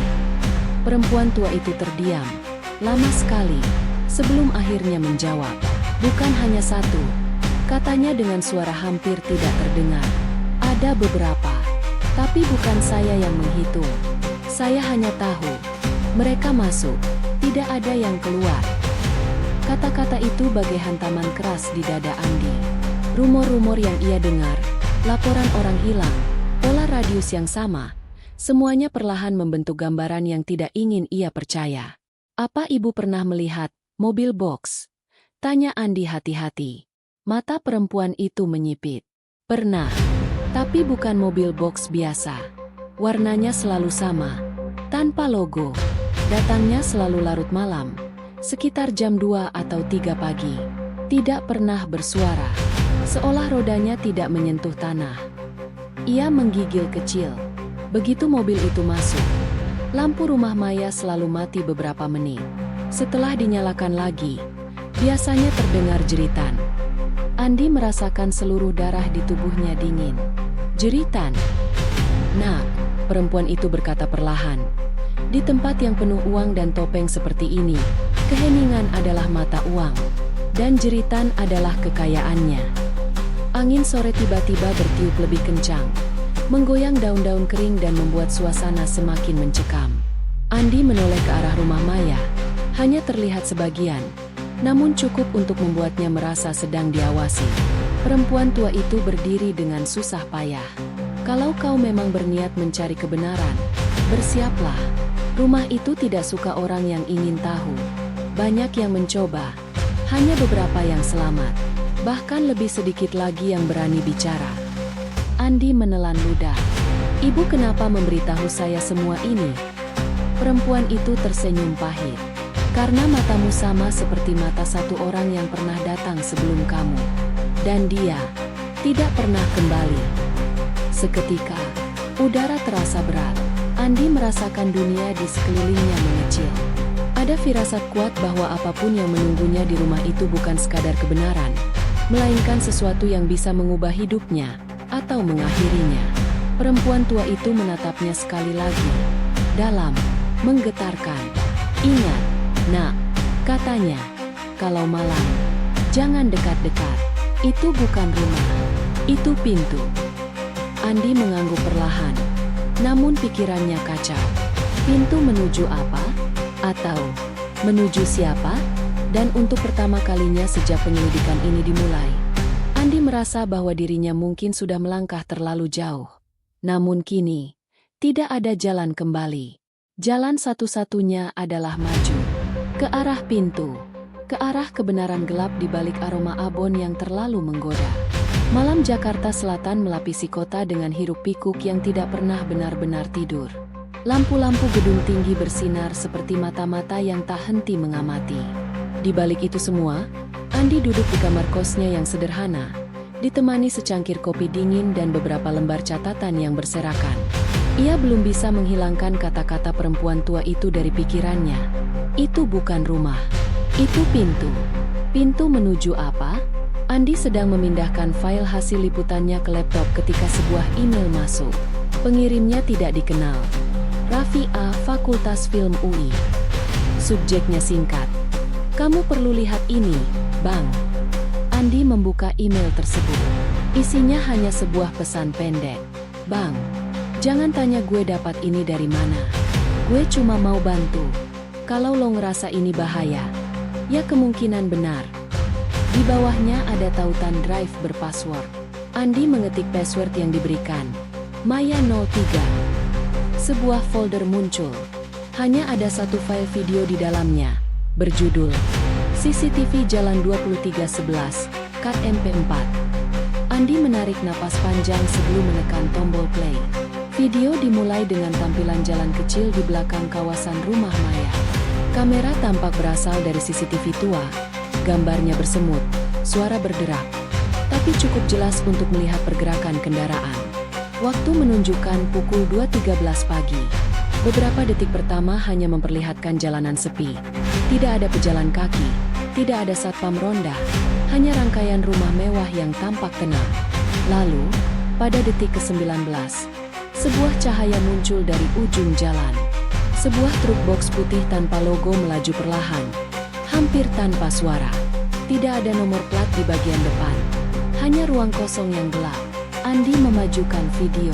Perempuan tua itu terdiam lama sekali sebelum akhirnya menjawab. Bukan hanya satu, katanya dengan suara hampir tidak terdengar. Ada beberapa, tapi bukan saya yang menghitung. Saya hanya tahu mereka masuk, tidak ada yang keluar. Kata-kata itu bagai hantaman keras di dada Andi. Rumor-rumor yang ia dengar, laporan orang hilang, pola radius yang sama, semuanya perlahan membentuk gambaran yang tidak ingin ia percaya. Apa ibu pernah melihat mobil box? Tanya Andi hati-hati. Mata perempuan itu menyipit. Pernah, tapi bukan mobil box biasa. Warnanya selalu sama, tanpa logo. Datangnya selalu larut malam, sekitar jam 2 atau 3 pagi. Tidak pernah bersuara, seolah rodanya tidak menyentuh tanah. Ia menggigil kecil. Begitu mobil itu masuk, lampu rumah Maya selalu mati beberapa menit. Setelah dinyalakan lagi, biasanya terdengar jeritan. Andi merasakan seluruh darah di tubuhnya dingin. Jeritan. Nak, perempuan itu berkata perlahan. Di tempat yang penuh uang dan topeng seperti ini, keheningan adalah mata uang, dan jeritan adalah kekayaannya. Angin sore tiba-tiba bertiup lebih kencang, menggoyang daun-daun kering dan membuat suasana semakin mencekam. Andi menoleh ke arah rumah Maya, hanya terlihat sebagian, namun cukup untuk membuatnya merasa sedang diawasi. Perempuan tua itu berdiri dengan susah payah. Kalau kau memang berniat mencari kebenaran, bersiaplah. Rumah itu tidak suka orang yang ingin tahu. Banyak yang mencoba, hanya beberapa yang selamat. Bahkan lebih sedikit lagi yang berani bicara. Andi menelan ludah. Ibu kenapa memberitahu saya semua ini? Perempuan itu tersenyum pahit. Karena matamu sama seperti mata satu orang yang pernah datang sebelum kamu. Dan dia tidak pernah kembali. Seketika, udara terasa berat. Andi merasakan dunia di sekelilingnya mengecil. Ada firasat kuat bahwa apapun yang menunggunya di rumah itu bukan sekadar kebenaran, melainkan sesuatu yang bisa mengubah hidupnya atau mengakhirinya. Perempuan tua itu menatapnya sekali lagi, dalam, menggetarkan. Ingat, nak, katanya, kalau malam, jangan dekat-dekat. Itu bukan rumah, itu pintu. Andi mengangguk perlahan. Namun pikirannya kacau. Pintu menuju apa? Atau menuju siapa? Dan untuk pertama kalinya sejak penyelidikan ini dimulai, Andi merasa bahwa dirinya mungkin sudah melangkah terlalu jauh. Namun kini, tidak ada jalan kembali. Jalan satu-satunya adalah maju. Ke arah pintu. Ke arah kebenaran gelap di balik aroma abon yang terlalu menggoda. Malam Jakarta Selatan melapisi kota dengan hiruk-pikuk yang tidak pernah benar-benar tidur. Lampu-lampu gedung tinggi bersinar seperti mata-mata yang tak henti mengamati. Di balik itu semua, Andi duduk di kamar kosnya yang sederhana, ditemani secangkir kopi dingin dan beberapa lembar catatan yang berserakan. Ia belum bisa menghilangkan kata-kata perempuan tua itu dari pikirannya. Itu bukan rumah, itu pintu. Pintu menuju apa? Andi sedang memindahkan file hasil liputannya ke laptop ketika sebuah email masuk. Pengirimnya tidak dikenal. Raffi A, Fakultas Film UI. Subjeknya singkat. Kamu perlu lihat ini, Bang. Andi membuka email tersebut. Isinya hanya sebuah pesan pendek. Bang, jangan tanya gue dapat ini dari mana. Gue cuma mau bantu. Kalau lo ngerasa ini bahaya, ya kemungkinan benar. Di bawahnya ada tautan drive berpassword. Andi mengetik password yang diberikan. Maya 03. Sebuah folder muncul. Hanya ada satu file video di dalamnya. Berjudul CCTV Jalan 2311, Cut MP4. Andi menarik napas panjang sebelum menekan tombol play. Video dimulai dengan tampilan jalan kecil di belakang kawasan rumah Maya. Kamera tampak berasal dari CCTV tua. Gambarnya bersemut, suara berderak, tapi cukup jelas untuk melihat pergerakan kendaraan. Waktu menunjukkan pukul 2.13 pagi. Beberapa detik pertama hanya memperlihatkan jalanan sepi. Tidak ada pejalan kaki, Tidak ada satpam ronda, hanya rangkaian rumah mewah yang tampak tenang. Lalu, pada detik ke-19, sebuah cahaya muncul dari ujung jalan. Sebuah truk box putih tanpa logo melaju perlahan, hampir tanpa suara. Tidak ada nomor plat di bagian depan, hanya ruang kosong yang gelap. Andi memajukan video.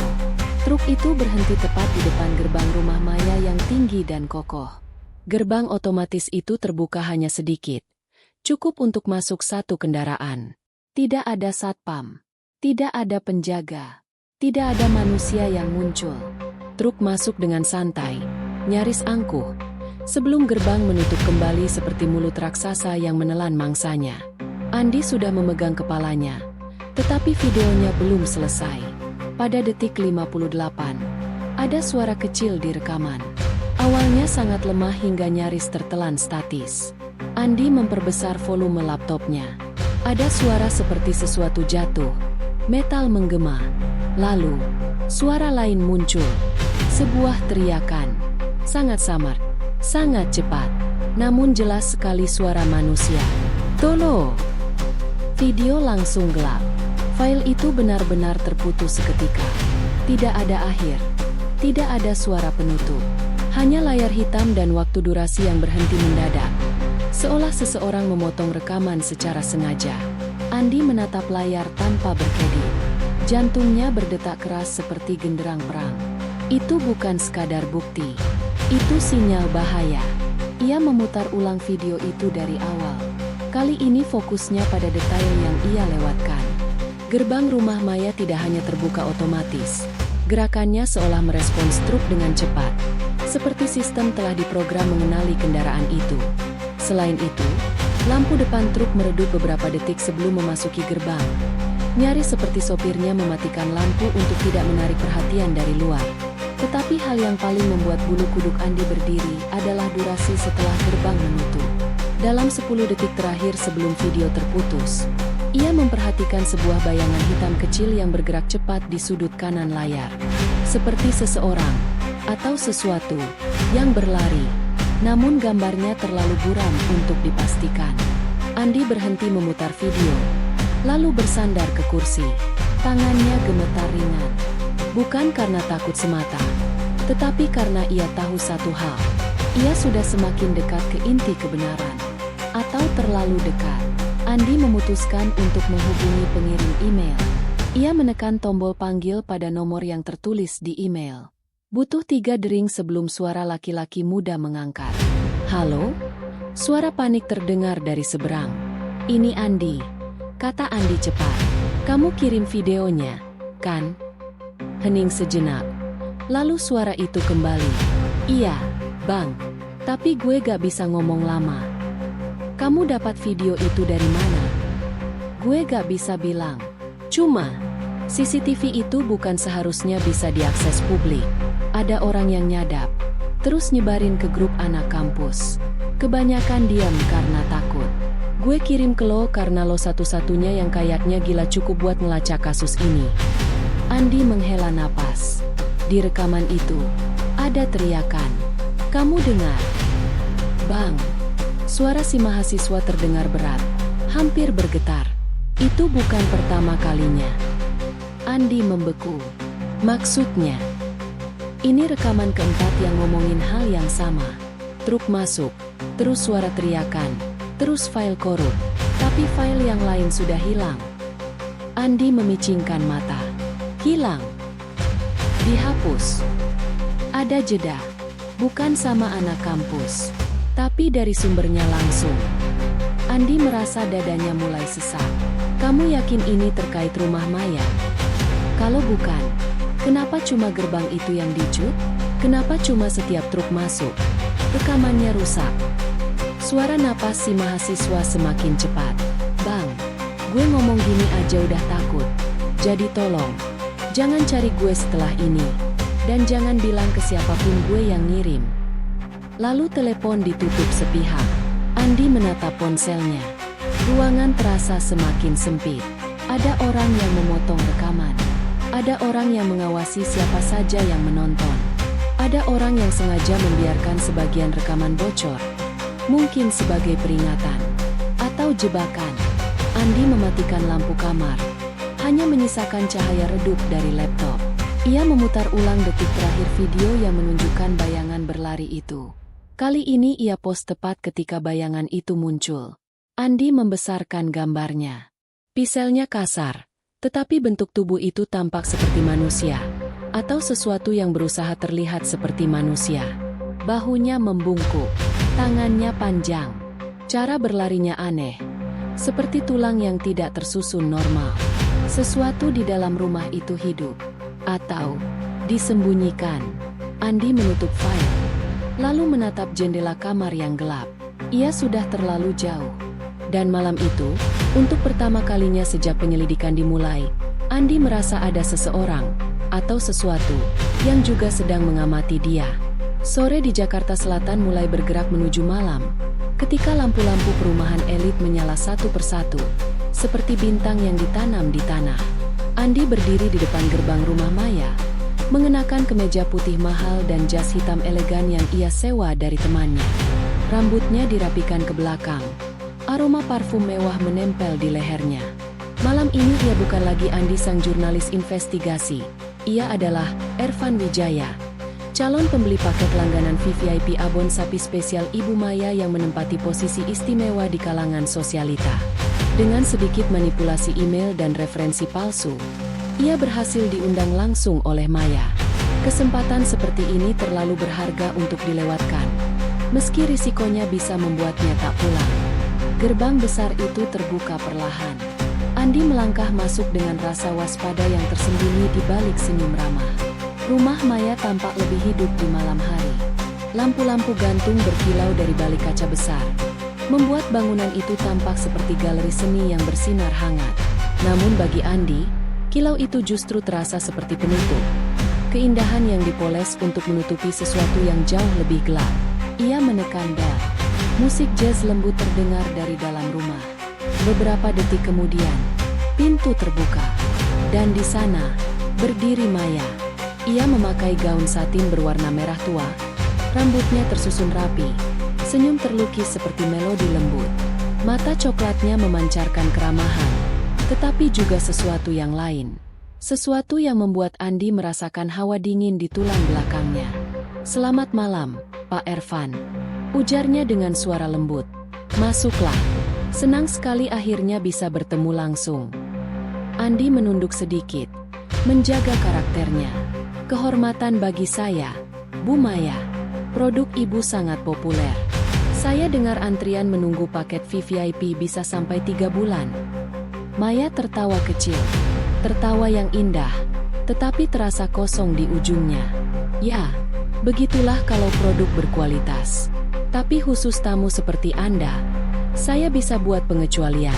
Truk itu berhenti tepat di depan gerbang rumah Maya yang tinggi dan kokoh. Gerbang otomatis itu terbuka hanya sedikit, cukup untuk masuk satu kendaraan. Tidak ada satpam, tidak ada penjaga, tidak ada manusia yang muncul. Truk masuk dengan santai, nyaris angkuh, sebelum gerbang menutup kembali seperti mulut raksasa yang menelan mangsanya. Andi sudah memegang kepalanya, tetapi videonya belum selesai. Pada detik 58, ada suara kecil di rekaman. Awalnya sangat lemah hingga nyaris tertelan statis. Andi memperbesar volume laptopnya. Ada suara seperti sesuatu jatuh, metal menggema. Lalu, suara lain muncul. Sebuah teriakan. Sangat samar, sangat cepat, namun jelas sekali suara manusia. Tolong! Video langsung gelap. File itu benar-benar terputus seketika. Tidak ada akhir. Tidak ada suara penutup. Hanya layar hitam dan waktu durasi yang berhenti mendadak. Seolah seseorang memotong rekaman secara sengaja. Andi menatap layar tanpa berkedip. Jantungnya berdetak keras seperti genderang perang. Itu bukan sekadar bukti. Itu sinyal bahaya. Ia memutar ulang video itu dari awal. Kali ini fokusnya pada detail yang ia lewatkan. Gerbang rumah Maya tidak hanya terbuka otomatis. Gerakannya seolah merespons truk dengan cepat. Seperti sistem telah diprogram mengenali kendaraan itu. Selain itu, lampu depan truk meredup beberapa detik sebelum memasuki gerbang. Nyaris seperti sopirnya mematikan lampu untuk tidak menarik perhatian dari luar. Tetapi hal yang paling membuat bulu kuduk Andi berdiri adalah durasi setelah gerbang menutup. Dalam 10 detik terakhir sebelum video terputus, ia memperhatikan sebuah bayangan hitam kecil yang bergerak cepat di sudut kanan layar. Seperti seseorang atau sesuatu yang berlari. Namun gambarnya terlalu buram untuk dipastikan. Andi berhenti memutar video, lalu bersandar ke kursi. Tangannya gemetar ringan. Bukan karena takut semata, tetapi karena ia tahu satu hal. Ia sudah semakin dekat ke inti kebenaran. Atau terlalu dekat. Andi memutuskan untuk menghubungi pengirim email. Ia menekan tombol panggil pada nomor yang tertulis di email. Butuh 3 dering sebelum suara laki-laki muda mengangkat. Halo? Suara panik terdengar dari seberang. Ini Andi, kata Andi cepat. Kamu kirim videonya, kan? Hening sejenak. Lalu suara itu kembali. Iya, Bang. Tapi gue gak bisa ngomong lama. Kamu dapat video itu dari mana? Gue gak bisa bilang. Cuma, CCTV itu bukan seharusnya bisa diakses publik. Ada orang yang nyadap, terus nyebarin ke grup anak kampus. Kebanyakan diam karena takut. Gue kirim ke lo karena lo satu-satunya yang kayaknya gila cukup buat ngelacak kasus ini. Andi menghela napas. Di rekaman itu, ada teriakan. Kamu dengar? Bang. Suara si mahasiswa terdengar berat, hampir bergetar. Itu bukan pertama kalinya. Andi membeku. Maksudnya, ini rekaman keempat yang ngomongin hal yang sama. Truk masuk, terus suara teriakan, terus file korup. Tapi file yang lain sudah hilang. Andi memicingkan mata. Hilang. Dihapus. Ada jeda. Bukan sama anak kampus, tapi dari sumbernya langsung. Andi merasa dadanya mulai sesak. Kamu yakin ini terkait rumah Maya? Kalau bukan, kenapa cuma gerbang itu yang dicut? Kenapa cuma setiap truk masuk? Rekamannya rusak. Suara napas si mahasiswa semakin cepat. Bang, gue ngomong gini aja udah takut. Jadi tolong, jangan cari gue setelah ini. Dan jangan bilang ke siapapun gue yang ngirim. Lalu telepon ditutup sepihak. Andi menatap ponselnya. Ruangan terasa semakin sempit. Ada orang yang memotong rekaman. Ada orang yang mengawasi siapa saja yang menonton. Ada orang yang sengaja membiarkan sebagian rekaman bocor. Mungkin sebagai peringatan. Atau jebakan? Andi mematikan lampu kamar. Hanya menyisakan cahaya redup dari laptop. Ia memutar ulang detik terakhir video yang menunjukkan bayangan berlari itu. Kali ini ia post tepat ketika bayangan itu muncul. Andi membesarkan gambarnya. Pikselnya kasar, tetapi bentuk tubuh itu tampak seperti manusia. Atau sesuatu yang berusaha terlihat seperti manusia. Bahunya membungkuk, tangannya panjang. Cara berlarinya aneh, seperti tulang yang tidak tersusun normal. Sesuatu di dalam rumah itu hidup, atau disembunyikan. Andi menutup file, lalu menatap jendela kamar yang gelap. Ia sudah terlalu jauh. Dan malam itu, untuk pertama kalinya sejak penyelidikan dimulai, Andi merasa ada seseorang, atau sesuatu, yang juga sedang mengamati dia. Sore di Jakarta Selatan mulai bergerak menuju malam, ketika lampu-lampu perumahan elit menyala satu persatu, seperti bintang yang ditanam di tanah. Andi berdiri di depan gerbang rumah Maya, mengenakan kemeja putih mahal dan jas hitam elegan yang ia sewa dari temannya. Rambutnya dirapikan ke belakang. Aroma parfum mewah menempel di lehernya. Malam ini ia bukan lagi Andi sang jurnalis investigasi. Ia adalah Ervan Wijaya, calon pembeli paket langganan VVIP Abon Sapi spesial Ibu Maya yang menempati posisi istimewa di kalangan sosialita. Dengan sedikit manipulasi email dan referensi palsu, ia berhasil diundang langsung oleh Maya. Kesempatan seperti ini terlalu berharga untuk dilewatkan, meski risikonya bisa membuatnya tak pulang. Gerbang besar itu terbuka perlahan. Andi melangkah masuk dengan rasa waspada yang tersembunyi di balik senyum ramah. Rumah Maya tampak lebih hidup di malam hari. Lampu-lampu gantung berkilau dari balik kaca besar, membuat bangunan itu tampak seperti galeri seni yang bersinar hangat. Namun bagi Andi, kilau itu justru terasa seperti penutup. Keindahan yang dipoles untuk menutupi sesuatu yang jauh lebih gelap. Ia menekan bel. Musik jazz lembut terdengar dari dalam rumah. Beberapa detik kemudian, pintu terbuka. Dan di sana, berdiri Maya. Ia memakai gaun satin berwarna merah tua, rambutnya tersusun rapi, senyum terlukis seperti melodi lembut. Mata coklatnya memancarkan keramahan, tetapi juga sesuatu yang lain. Sesuatu yang membuat Andi merasakan hawa dingin di tulang belakangnya. "Selamat malam, Pak Ervan," ujarnya dengan suara lembut. "Masuklah. Senang sekali akhirnya bisa bertemu langsung." Andi menunduk sedikit, menjaga karakternya. "Kehormatan bagi saya, Bu Maya. Produk Ibu sangat populer. Saya dengar antrian menunggu paket VVIP bisa sampai 3 bulan. Maya tertawa kecil. Tertawa yang indah, tetapi terasa kosong di ujungnya. "Ya, begitulah kalau produk berkualitas. Tapi khusus tamu seperti Anda, saya bisa buat pengecualian."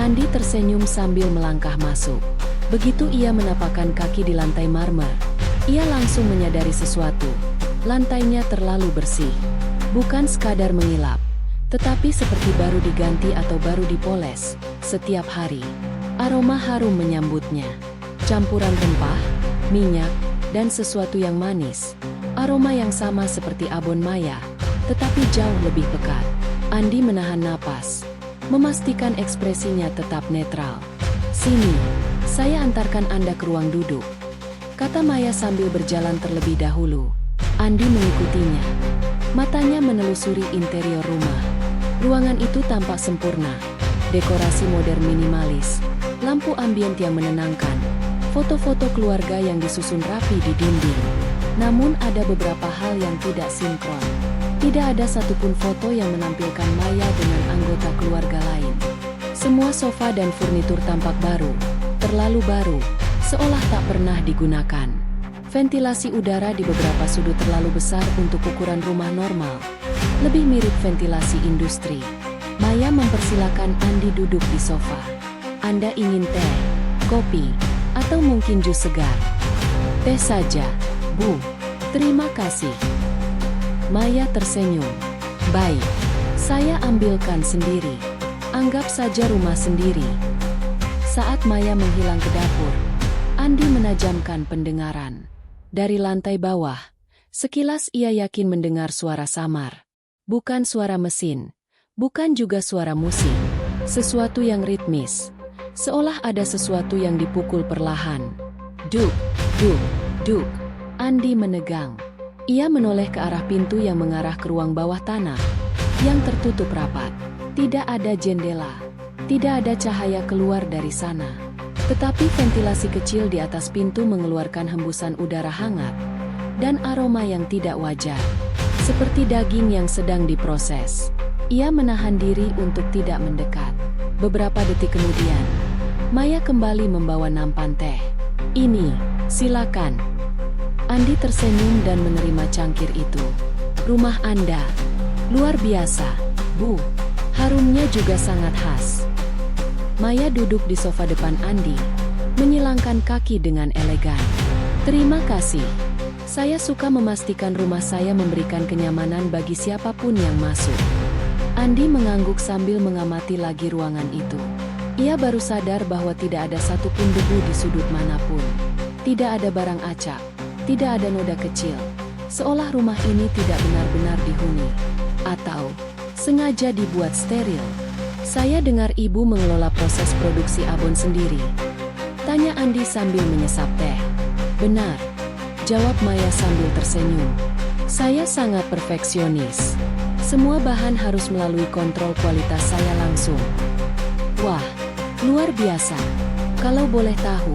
Andi tersenyum sambil melangkah masuk. Begitu ia menapakkan kaki di lantai marmer, ia langsung menyadari sesuatu. Lantainya terlalu bersih. Bukan sekadar mengilap, tetapi seperti baru diganti atau baru dipoles setiap hari. Aroma harum menyambutnya. Campuran rempah, minyak, dan sesuatu yang manis. Aroma yang sama seperti abon Maya, tetapi jauh lebih pekat. Andi menahan napas, memastikan ekspresinya tetap netral. "Sini, saya antarkan Anda ke ruang duduk," kata Maya sambil berjalan terlebih dahulu. Andi mengikutinya. Matanya menelusuri interior rumah. Ruangan itu tampak sempurna. Dekorasi modern minimalis, lampu ambient yang menenangkan, foto-foto keluarga yang disusun rapi di dinding. Namun ada beberapa hal yang tidak sinkron. Tidak ada satupun foto yang menampilkan Maya dengan anggota keluarga lain. Semua sofa dan furnitur tampak baru, terlalu baru, seolah tak pernah digunakan. Ventilasi udara di beberapa sudut terlalu besar untuk ukuran rumah normal, lebih mirip ventilasi industri. Maya mempersilakan Andi duduk di sofa. "Anda ingin teh, kopi, atau mungkin jus segar?" "Teh saja, Bu. Terima kasih." Maya tersenyum. "Baik, saya ambilkan sendiri. Anggap saja rumah sendiri." Saat Maya menghilang ke dapur, Andi menajamkan pendengaran. Dari lantai bawah, sekilas ia yakin mendengar suara samar. Bukan suara mesin, bukan juga suara musik. Sesuatu yang ritmis. Seolah ada sesuatu yang dipukul perlahan. Duk, duk, duk. Andi menegang. Ia menoleh ke arah pintu yang mengarah ke ruang bawah tanah, yang tertutup rapat. Tidak ada jendela. Tidak ada cahaya keluar dari sana. Tetapi ventilasi kecil di atas pintu mengeluarkan hembusan udara hangat dan aroma yang tidak wajar, seperti daging yang sedang diproses. Ia menahan diri untuk tidak mendekat. Beberapa detik kemudian, Maya kembali membawa nampan teh. Ini, silakan. Andi tersenyum dan menerima cangkir itu. Rumah Anda luar biasa, Bu. Harumnya juga sangat khas. Maya duduk di sofa depan Andi, menyilangkan kaki dengan elegan. Terima kasih. Saya suka memastikan rumah saya memberikan kenyamanan bagi siapapun yang masuk. Andi mengangguk sambil mengamati lagi ruangan itu. Ia baru sadar bahwa tidak ada satupun debu di sudut manapun. Tidak ada barang acak, tidak ada noda kecil. Seolah rumah ini tidak benar-benar dihuni. Atau sengaja dibuat steril. Saya dengar ibu mengelola proses produksi abon sendiri. Tanya Andi sambil menyesap teh. Benar, jawab Maya sambil tersenyum. Saya sangat perfeksionis. Semua bahan harus melalui kontrol kualitas saya langsung. Wah, luar biasa. Kalau boleh tahu,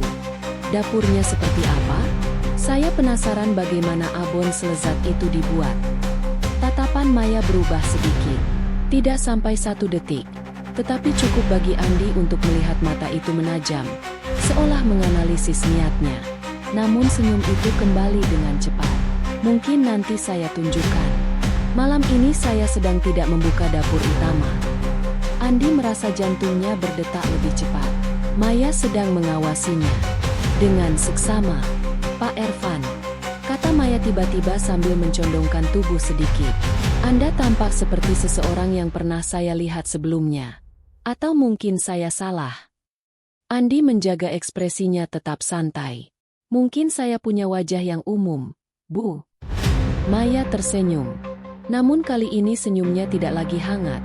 dapurnya seperti apa? Saya penasaran bagaimana abon selezat itu dibuat. Tatapan Maya berubah sedikit. Tidak sampai 1 detik. Tetapi cukup bagi Andi untuk melihat mata itu menajam, seolah menganalisis niatnya. Namun senyum itu kembali dengan cepat. Mungkin nanti saya tunjukkan. Malam ini saya sedang tidak membuka dapur utama. Andi merasa jantungnya berdetak lebih cepat. Maya sedang mengawasinya. Dengan seksama, Pak Ervan, kata Maya tiba-tiba sambil mencondongkan tubuh sedikit. Anda tampak seperti seseorang yang pernah saya lihat sebelumnya. Atau mungkin saya salah? Andi menjaga ekspresinya tetap santai. Mungkin saya punya wajah yang umum, Bu. Maya tersenyum. Namun kali ini senyumnya tidak lagi hangat,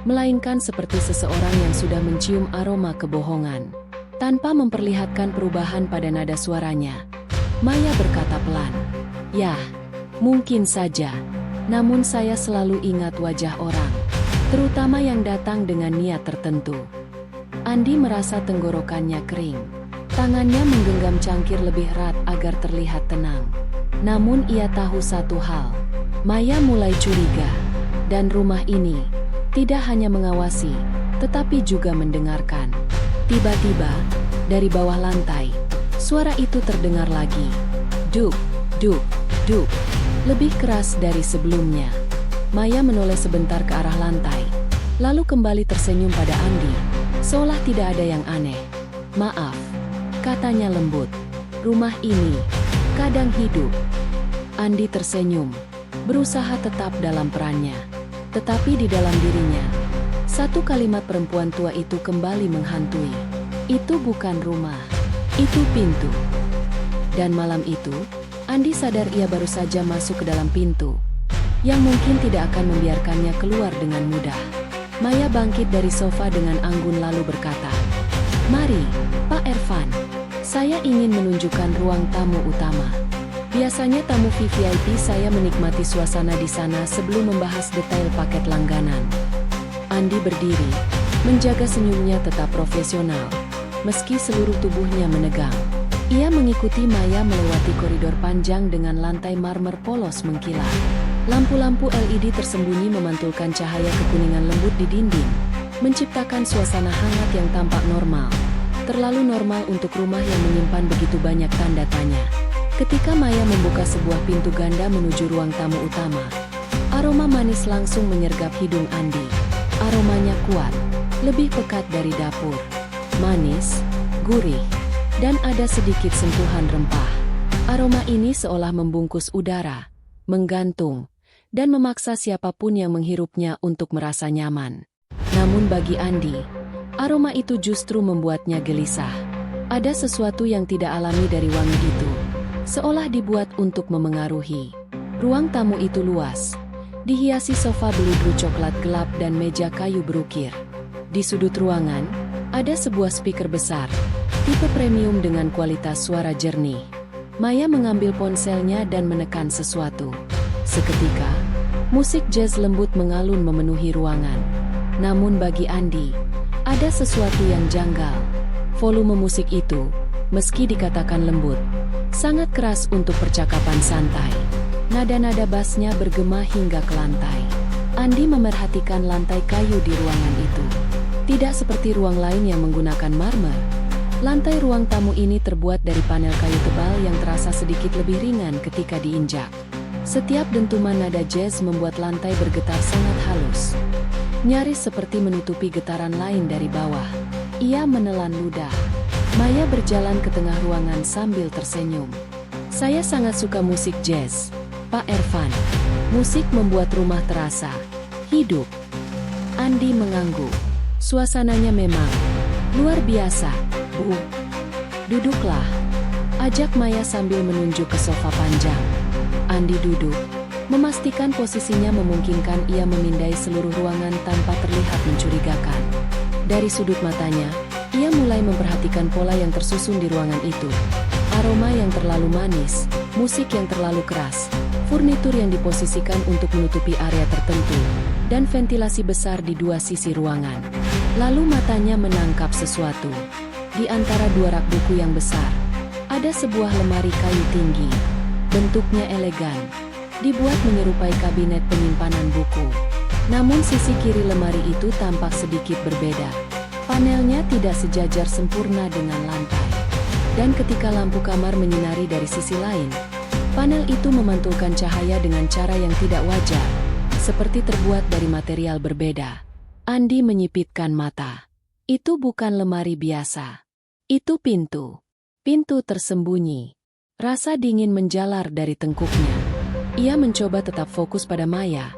melainkan seperti seseorang yang sudah mencium aroma kebohongan. Tanpa memperlihatkan perubahan pada nada suaranya, Maya berkata pelan, "Yah, mungkin saja. Namun saya selalu ingat wajah orang, terutama yang datang dengan niat tertentu." Andi merasa tenggorokannya kering. Tangannya menggenggam cangkir lebih erat agar terlihat tenang. Namun ia tahu satu hal. Maya mulai curiga. Dan rumah ini tidak hanya mengawasi, tetapi juga mendengarkan. Tiba-tiba, dari bawah lantai, suara itu terdengar lagi. Duk, duk, duk. Lebih keras dari sebelumnya. Maya menoleh sebentar ke arah lantai, lalu kembali tersenyum pada Andi, seolah tidak ada yang aneh. "Maaf," katanya lembut. "Rumah ini kadang hidup." Andi tersenyum, berusaha tetap dalam perannya. Tetapi di dalam dirinya, satu kalimat perempuan tua itu kembali menghantui. Itu bukan rumah, itu pintu. Dan malam itu, Andi sadar ia baru saja masuk ke dalam pintu, yang mungkin tidak akan membiarkannya keluar dengan mudah. Maya bangkit dari sofa dengan anggun lalu berkata, "Mari, Pak Ervan. Saya ingin menunjukkan ruang tamu utama. Biasanya tamu VVIP saya menikmati suasana di sana sebelum membahas detail paket langganan." Andi berdiri, menjaga senyumnya tetap profesional, meski seluruh tubuhnya menegang. Ia mengikuti Maya melewati koridor panjang dengan lantai marmer polos mengkilat. Lampu-lampu LED tersembunyi memantulkan cahaya kekuningan lembut di dinding, menciptakan suasana hangat yang tampak normal. Terlalu normal untuk rumah yang menyimpan begitu banyak tanda tanya. Ketika Maya membuka sebuah pintu ganda menuju ruang tamu utama, aroma manis langsung menyergap hidung Andi. Aromanya kuat, lebih pekat dari dapur. Manis, gurih, dan ada sedikit sentuhan rempah. Aroma ini seolah membungkus udara, menggantung, dan memaksa siapapun yang menghirupnya untuk merasa nyaman. Namun bagi Andi, aroma itu justru membuatnya gelisah. Ada sesuatu yang tidak alami dari wangi itu, seolah dibuat untuk memengaruhi. Ruang tamu itu luas, dihiasi sofa beludru coklat gelap dan meja kayu berukir. Di sudut ruangan, ada sebuah speaker besar, tipe premium dengan kualitas suara jernih. Maya mengambil ponselnya dan menekan sesuatu. Seketika, musik jazz lembut mengalun memenuhi ruangan. Namun bagi Andi, ada sesuatu yang janggal. Volume musik itu, meski dikatakan lembut, sangat keras untuk percakapan santai. Nada-nada bassnya bergema hingga ke lantai. Andi memerhatikan lantai kayu di ruangan itu. Tidak seperti ruang lain yang menggunakan marmer. Lantai ruang tamu ini terbuat dari panel kayu tebal yang terasa sedikit lebih ringan ketika diinjak. Setiap dentuman nada jazz membuat lantai bergetar sangat halus. Nyaris seperti menutupi getaran lain dari bawah. Ia menelan ludah. Maya berjalan ke tengah ruangan sambil tersenyum. Saya sangat suka musik jazz, Pak Ervan. Musik membuat rumah terasa hidup. Andi mengangguk. Suasananya memang luar biasa, Bu. Duduklah, ajak Maya sambil menunjuk ke sofa panjang. Andi duduk, memastikan posisinya memungkinkan ia memindai seluruh ruangan tanpa terlihat mencurigakan. Dari sudut matanya, ia mulai memperhatikan pola yang tersusun di ruangan itu. Aroma yang terlalu manis, musik yang terlalu keras, furnitur yang diposisikan untuk menutupi area tertentu, dan ventilasi besar di dua sisi ruangan. Lalu matanya menangkap sesuatu. Di antara dua rak buku yang besar, ada sebuah lemari kayu tinggi. Bentuknya elegan, dibuat menyerupai kabinet penyimpanan buku. Namun sisi kiri lemari itu tampak sedikit berbeda. Panelnya tidak sejajar sempurna dengan lantai. Dan ketika lampu kamar menyinari dari sisi lain, panel itu memantulkan cahaya dengan cara yang tidak wajar, seperti terbuat dari material berbeda. Andi menyipitkan mata. Itu bukan lemari biasa. Itu pintu. Pintu tersembunyi. Rasa dingin menjalar dari tengkuknya. Ia mencoba tetap fokus pada Maya,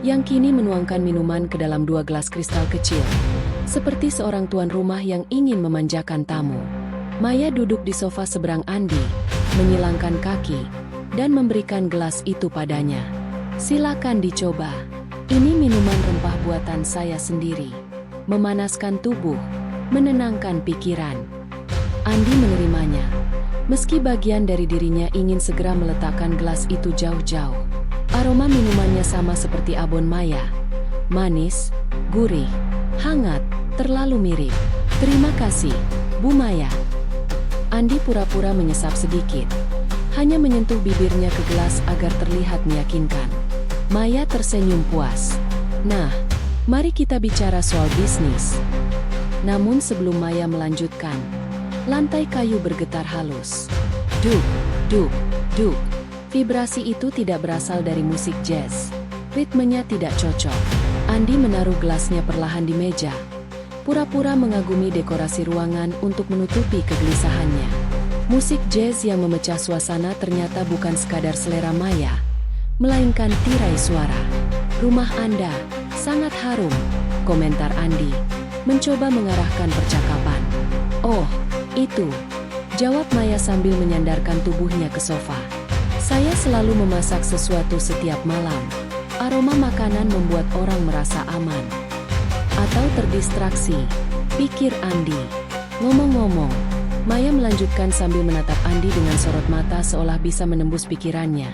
yang kini menuangkan minuman ke dalam dua gelas kristal kecil, seperti seorang tuan rumah yang ingin memanjakan tamu. Maya duduk di sofa seberang Andi, menyilangkan kaki, dan memberikan gelas itu padanya. Silakan dicoba. Ini minuman rempah buatan saya sendiri. Memanaskan tubuh, menenangkan pikiran. Andi menerimanya, meski bagian dari dirinya ingin segera meletakkan gelas itu jauh-jauh. Aroma minumannya sama seperti abon Maya. Manis, gurih, hangat, terlalu mirip. Terima kasih, Bu Maya. Andi pura-pura menyesap sedikit. Hanya menyentuh bibirnya ke gelas agar terlihat meyakinkan. Maya tersenyum puas. Nah, mari kita bicara soal bisnis. Namun sebelum Maya melanjutkan, lantai kayu bergetar halus. Duk, duk, duk. Vibrasi itu tidak berasal dari musik jazz. Ritmenya tidak cocok. Andi menaruh gelasnya perlahan di meja, pura-pura mengagumi dekorasi ruangan untuk menutupi kegelisahannya. Musik jazz yang memecah suasana ternyata bukan sekadar selera Maya, melainkan tirai suara. Rumah Anda sangat harum, komentar Andi, mencoba mengarahkan percakapan. Oh, itu, jawab Maya sambil menyandarkan tubuhnya ke sofa. Saya selalu memasak sesuatu setiap malam. Aroma makanan membuat orang merasa aman. Atau terdistraksi, pikir Andi. Ngomong-ngomong, Maya melanjutkan sambil menatap Andi dengan sorot mata seolah bisa menembus pikirannya.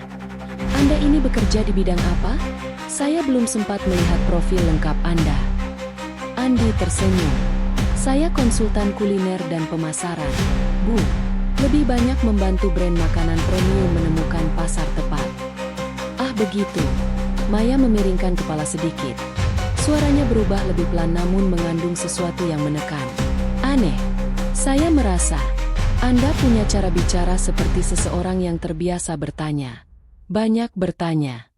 Anda ini bekerja di bidang apa? Saya belum sempat melihat profil lengkap Anda. Andi tersenyum. Saya konsultan kuliner dan pemasaran, Bu. Lebih banyak membantu brand makanan premium menemukan pasar tepat. Ah begitu. Maya memiringkan kepala sedikit. Suaranya berubah lebih pelan namun mengandung sesuatu yang menekan. Aneh. Saya merasa Anda punya cara bicara seperti seseorang yang terbiasa bertanya. Banyak bertanya.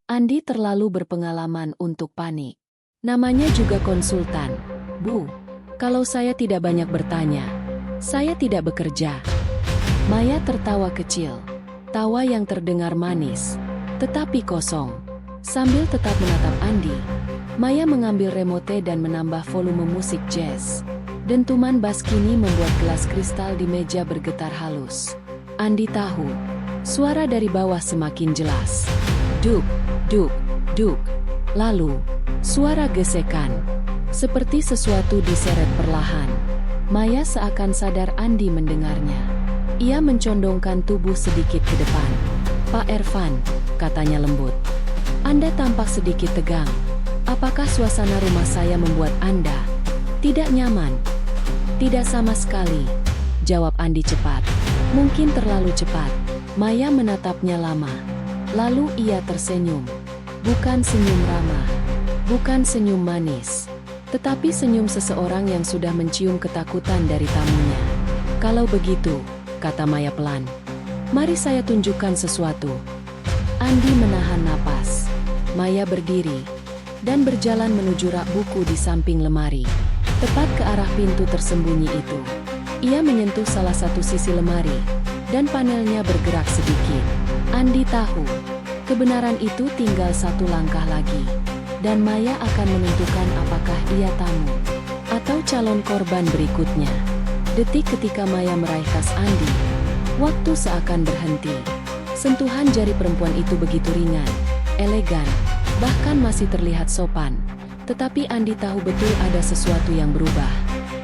Andi terlalu berpengalaman untuk panik. Namanya juga konsultan. Bu, kalau saya tidak banyak bertanya, saya tidak bekerja. Maya tertawa kecil. Tawa yang terdengar manis, tetapi kosong. Sambil tetap menatap Andi, Maya mengambil remote dan menambah volume musik jazz. Dentuman bass kini membuat gelas kristal di meja bergetar halus. Andi tahu, suara dari bawah semakin jelas. Duk, duk, duk. Lalu, suara gesekan. Seperti sesuatu diseret perlahan. Maya seakan sadar Andi mendengarnya. Ia mencondongkan tubuh sedikit ke depan. "Pak Ervan," katanya lembut. "Anda tampak sedikit tegang. Apakah suasana rumah saya membuat Anda tidak nyaman?" "Tidak sama sekali," jawab Andi cepat. "Mungkin terlalu cepat." Maya menatapnya lama. Lalu ia tersenyum. Bukan senyum ramah, bukan senyum manis, tetapi senyum seseorang yang sudah mencium ketakutan dari tamunya. "Kalau begitu," kata Maya pelan, "mari saya tunjukkan sesuatu." Andi menahan napas. Maya berdiri dan berjalan menuju rak buku di samping lemari, tepat ke arah pintu tersembunyi itu. Ia menyentuh salah satu sisi lemari, dan panelnya bergerak sedikit. Andi tahu, kebenaran itu tinggal satu langkah lagi, dan Maya akan menentukan apakah ia tamu atau calon korban berikutnya. Detik ketika Maya meraih tas Andi, waktu seakan berhenti. Sentuhan jari perempuan itu begitu ringan, elegan, bahkan masih terlihat sopan. Tetapi Andi tahu betul ada sesuatu yang berubah.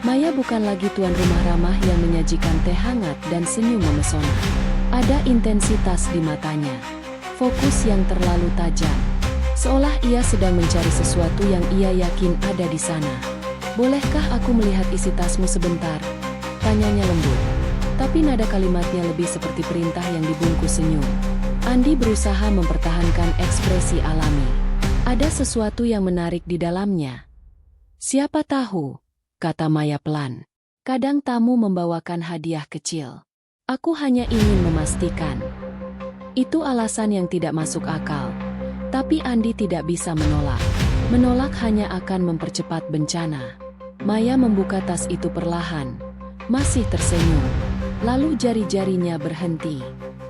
Maya bukan lagi tuan rumah ramah yang menyajikan teh hangat dan senyum memesona. Ada intensitas di matanya, fokus yang terlalu tajam, seolah ia sedang mencari sesuatu yang ia yakin ada di sana. "Bolehkah aku melihat isi tasmu sebentar?" tanyanya lembut. Tapi nada kalimatnya lebih seperti perintah yang dibungkus senyum. Andi berusaha mempertahankan ekspresi alami. Ada sesuatu yang menarik di dalamnya. "Siapa tahu," kata Maya pelan. "Kadang tamu membawakan hadiah kecil. Aku hanya ingin memastikan." Itu alasan yang tidak masuk akal. Tapi Andi tidak bisa menolak. Menolak hanya akan mempercepat bencana. Maya membuka tas itu perlahan, masih tersenyum. Lalu jari-jarinya berhenti.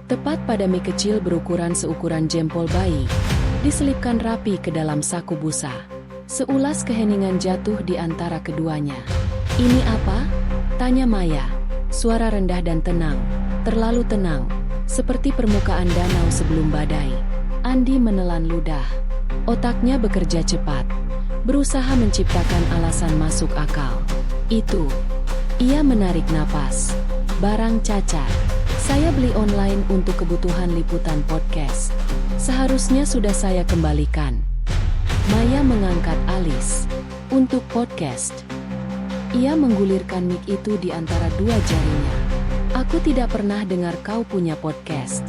Tepat pada mie kecil berukuran seukuran jempol bayi, diselipkan rapi ke dalam saku busa. Seulas keheningan jatuh di antara keduanya. "Ini apa?" tanya Maya. Suara rendah dan tenang, terlalu tenang, seperti permukaan danau sebelum badai. Andi menelan ludah. Otaknya bekerja cepat, berusaha menciptakan alasan masuk akal. "Itu." Ia menarik napas. "Barang cacat. Saya beli online untuk kebutuhan liputan podcast. Seharusnya sudah saya kembalikan." Maya mengangkat alis. "Untuk podcast?" Ia menggulirkan mic itu di antara dua jarinya. "Aku tidak pernah dengar kau punya podcast."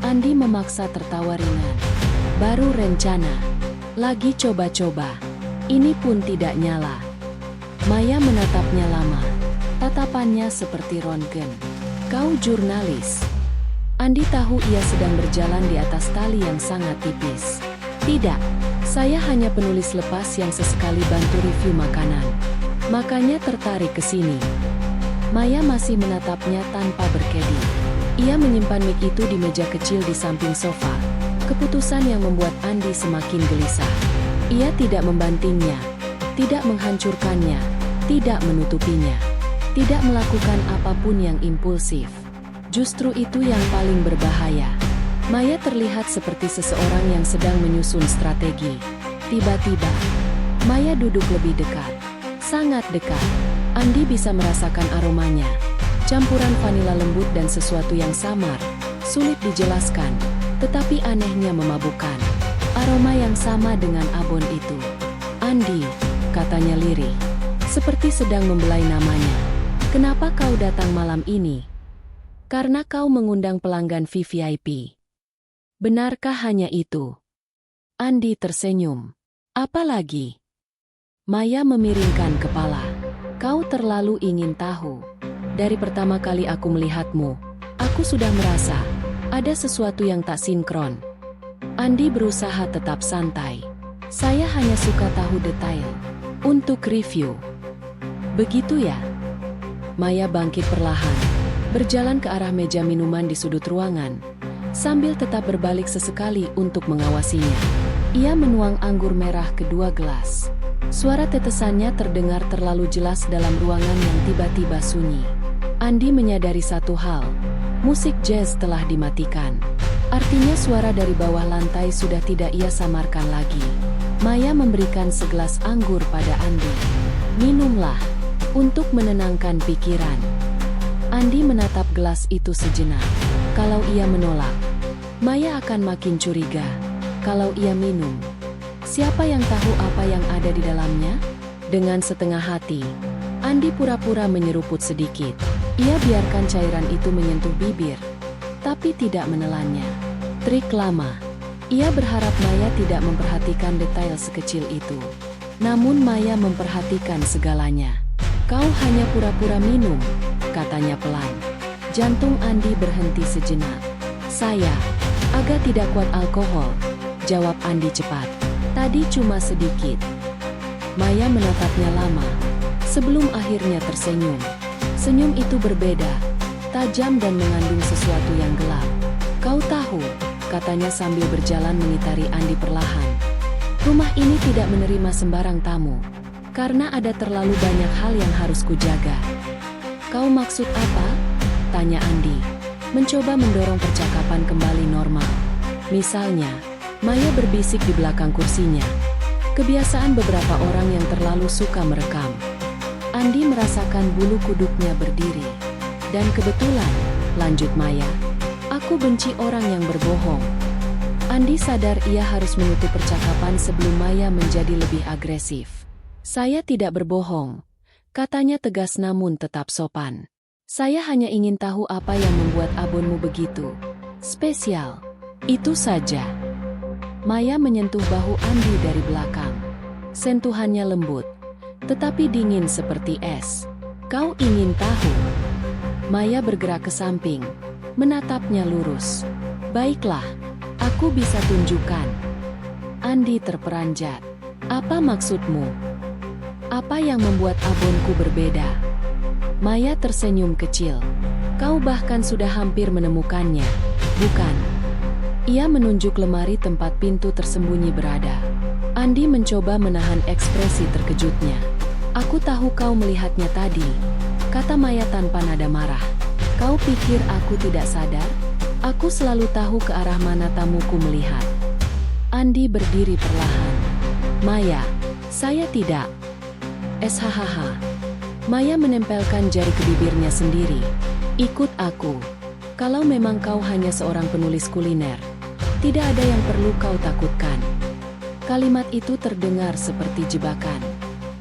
Andi memaksa tertawa ringan. "Baru rencana. Lagi coba-coba. Ini pun tidak nyala." Maya menatapnya lama. Tatapannya seperti röntgen. "Kau jurnalis?" Andi tahu ia sedang berjalan di atas tali yang sangat tipis. "Tidak, saya hanya penulis lepas yang sesekali bantu review makanan. Makanya tertarik ke sini." Maya masih menatapnya tanpa berkedip. Ia menyimpan mic itu di meja kecil di samping sofa. Keputusan yang membuat Andi semakin gelisah. Ia tidak membantingnya, tidak menghancurkannya, tidak menutupinya, tidak melakukan apapun yang impulsif. Justru itu yang paling berbahaya. Maya terlihat seperti seseorang yang sedang menyusun strategi. Tiba-tiba, Maya duduk lebih dekat. Sangat dekat. Andi bisa merasakan aromanya. Campuran vanila lembut dan sesuatu yang samar. Sulit dijelaskan, tetapi anehnya memabukkan. Aroma yang sama dengan abon itu. "Andi," katanya lirih, seperti sedang membelai namanya. "Kenapa kau datang malam ini?" "Karena kau mengundang pelanggan VVIP." "Benarkah hanya itu?" Andi tersenyum. "Apa lagi?" Maya memiringkan kepala. "Kau terlalu ingin tahu. Dari pertama kali aku melihatmu, aku sudah merasa ada sesuatu yang tak sinkron." Andi berusaha tetap santai. "Saya hanya suka tahu detail. Untuk review." "Begitu ya?" Maya bangkit perlahan, berjalan ke arah meja minuman di sudut ruangan, sambil tetap berbalik sesekali untuk mengawasinya. Ia menuang anggur merah ke 2 gelas. Suara tetesannya terdengar terlalu jelas dalam ruangan yang tiba-tiba sunyi. Andi menyadari satu hal, musik jazz telah dimatikan. Artinya suara dari bawah lantai sudah tidak ia samarkan lagi. Maya memberikan segelas anggur pada Andi. "Minumlah, untuk menenangkan pikiran." Andi menatap gelas itu sejenak. Kalau ia menolak, Maya akan makin curiga. Kalau ia minum, siapa yang tahu apa yang ada di dalamnya? Dengan setengah hati, Andi pura-pura menyeruput sedikit. Ia biarkan cairan itu menyentuh bibir, tapi tidak menelannya. Trik lama. Ia berharap Maya tidak memperhatikan detail sekecil itu. Namun Maya memperhatikan segalanya. "Kau hanya pura-pura minum," katanya pelan. Jantung Andi berhenti sejenak. "Saya agak tidak kuat alkohol," jawab Andi cepat. "Tadi cuma sedikit." Maya menatapnya lama, sebelum akhirnya tersenyum. Senyum itu berbeda, tajam dan mengandung sesuatu yang gelap. "Kau tahu," katanya sambil berjalan mengitari Andi perlahan. "Rumah ini tidak menerima sembarang tamu, karena ada terlalu banyak hal yang harus kujaga." "Kau maksud apa?" tanya Andi, mencoba mendorong percakapan kembali normal. "Misalnya," Maya berbisik di belakang kursinya, "kebiasaan beberapa orang yang terlalu suka merekam." Andi merasakan bulu kuduknya berdiri. "Dan kebetulan," lanjut Maya, "aku benci orang yang berbohong." Andi sadar ia harus menutup percakapan sebelum Maya menjadi lebih agresif. "Saya tidak berbohong," katanya tegas namun tetap sopan. "Saya hanya ingin tahu apa yang membuat abonmu begitu spesial. Itu saja." Maya menyentuh bahu Andi dari belakang. Sentuhannya lembut, tetapi dingin seperti es. "Kau ingin tahu?" Maya bergerak ke samping, menatapnya lurus. "Baiklah, aku bisa tunjukkan." Andi terperanjat. "Apa maksudmu? Apa yang membuat abonku berbeda?" Maya tersenyum kecil. "Kau bahkan sudah hampir menemukannya, bukan?" Ia menunjuk lemari tempat pintu tersembunyi berada. Andi mencoba menahan ekspresi terkejutnya. "Aku tahu kau melihatnya tadi," kata Maya tanpa nada marah. "Kau pikir aku tidak sadar? Aku selalu tahu ke arah mana tamuku melihat." Andi berdiri perlahan. "Maya, saya tidak." "SHHH." Maya menempelkan jari ke bibirnya sendiri. "Ikut aku. Kalau memang kau hanya seorang penulis kuliner, tidak ada yang perlu kau takutkan." Kalimat itu terdengar seperti jebakan,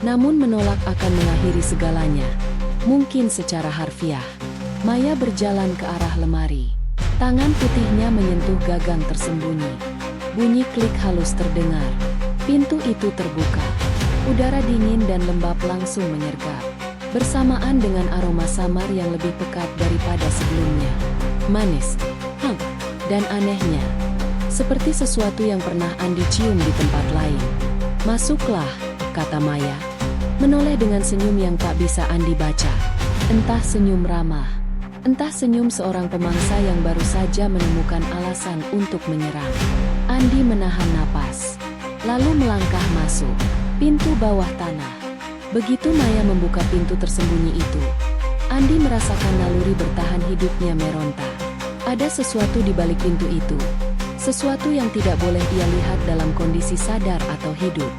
namun menolak akan mengakhiri segalanya, mungkin secara harfiah. Maya berjalan ke arah lemari. Tangan putihnya menyentuh gagang tersembunyi. Bunyi klik halus terdengar. Pintu itu terbuka. Udara dingin dan lembab langsung menyergap, bersamaan dengan aroma samar yang lebih pekat daripada sebelumnya. Manis, dan anehnya, seperti sesuatu yang pernah Andi cium di tempat lain. "Masuklah," kata Maya, menoleh dengan senyum yang tak bisa Andi baca. Entah senyum ramah, entah senyum seorang pemangsa yang baru saja menemukan alasan untuk menyerang. Andi menahan napas, lalu melangkah masuk pintu bawah tanah. Begitu Maya membuka pintu tersembunyi itu, Andi merasakan naluri bertahan hidupnya meronta. Ada sesuatu di balik pintu itu, sesuatu yang tidak boleh ia lihat dalam kondisi sadar atau hidup.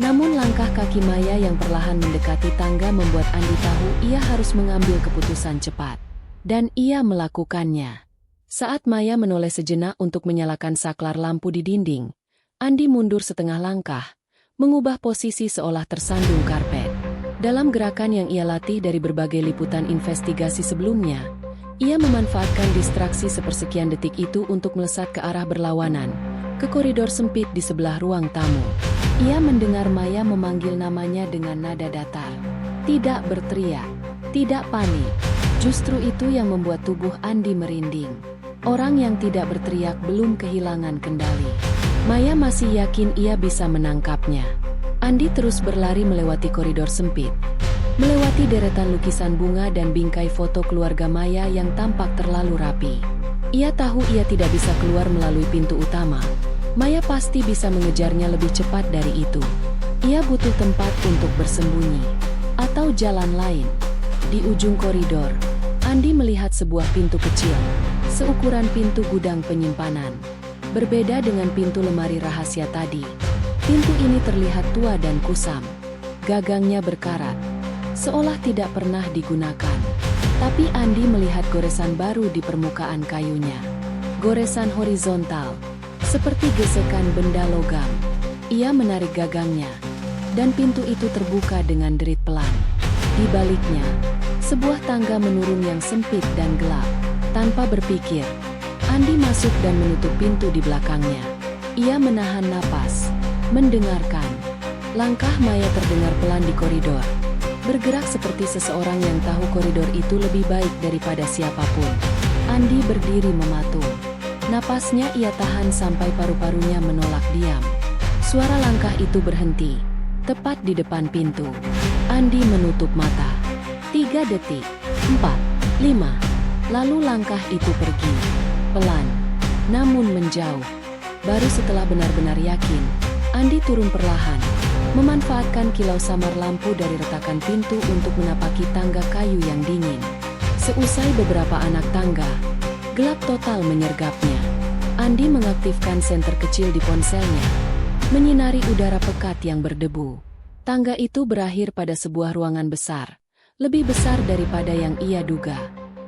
Namun langkah kaki Maya yang perlahan mendekati tangga membuat Andi tahu ia harus mengambil keputusan cepat. Dan ia melakukannya. Saat Maya menoleh sejenak untuk menyalakan saklar lampu di dinding, Andi mundur setengah langkah, mengubah posisi seolah tersandung karpet. Dalam gerakan yang ia latih dari berbagai liputan investigasi sebelumnya, ia memanfaatkan distraksi sepersekian detik itu untuk melesat ke arah berlawanan, ke koridor sempit di sebelah ruang tamu. Ia mendengar Maya memanggil namanya dengan nada datar. Tidak berteriak, tidak panik. Justru itu yang membuat tubuh Andi merinding. Orang yang tidak berteriak belum kehilangan kendali. Maya masih yakin ia bisa menangkapnya. Andi terus berlari melewati koridor sempit, melewati deretan lukisan bunga dan bingkai foto keluarga Maya yang tampak terlalu rapi. Ia tahu ia tidak bisa keluar melalui pintu utama. Maya pasti bisa mengejarnya lebih cepat dari itu. Ia butuh tempat untuk bersembunyi, atau jalan lain. Di ujung koridor, Andi melihat sebuah pintu kecil, seukuran pintu gudang penyimpanan. Berbeda dengan pintu lemari rahasia tadi, Pintu ini terlihat tua dan kusam. Gagangnya berkarat, seolah tidak pernah digunakan. Tapi Andi melihat goresan baru di permukaan kayunya. Goresan horizontal, seperti gesekan benda logam. Ia menarik gagangnya, dan pintu itu terbuka dengan derit pelan. Di baliknya, sebuah tangga menurun yang sempit dan gelap. Tanpa berpikir, Andi masuk dan menutup pintu di belakangnya. Ia menahan napas, mendengarkan. Langkah Maya terdengar pelan di koridor. Bergerak seperti seseorang yang tahu koridor itu lebih baik daripada siapapun. Andi berdiri mematung. Napasnya ia tahan sampai paru-parunya menolak diam. Suara langkah itu berhenti, tepat di depan pintu. Andi menutup mata. 3 detik, 4, 5. Lalu langkah itu pergi. Pelan, namun menjauh. Baru setelah benar-benar yakin, Andi turun perlahan, memanfaatkan kilau samar lampu dari retakan pintu untuk menapaki tangga kayu yang dingin. Seusai beberapa anak tangga, gelap total menyergapnya. Andi mengaktifkan senter kecil di ponselnya, menyinari udara pekat yang berdebu. Tangga itu berakhir pada sebuah ruangan besar, lebih besar daripada yang ia duga.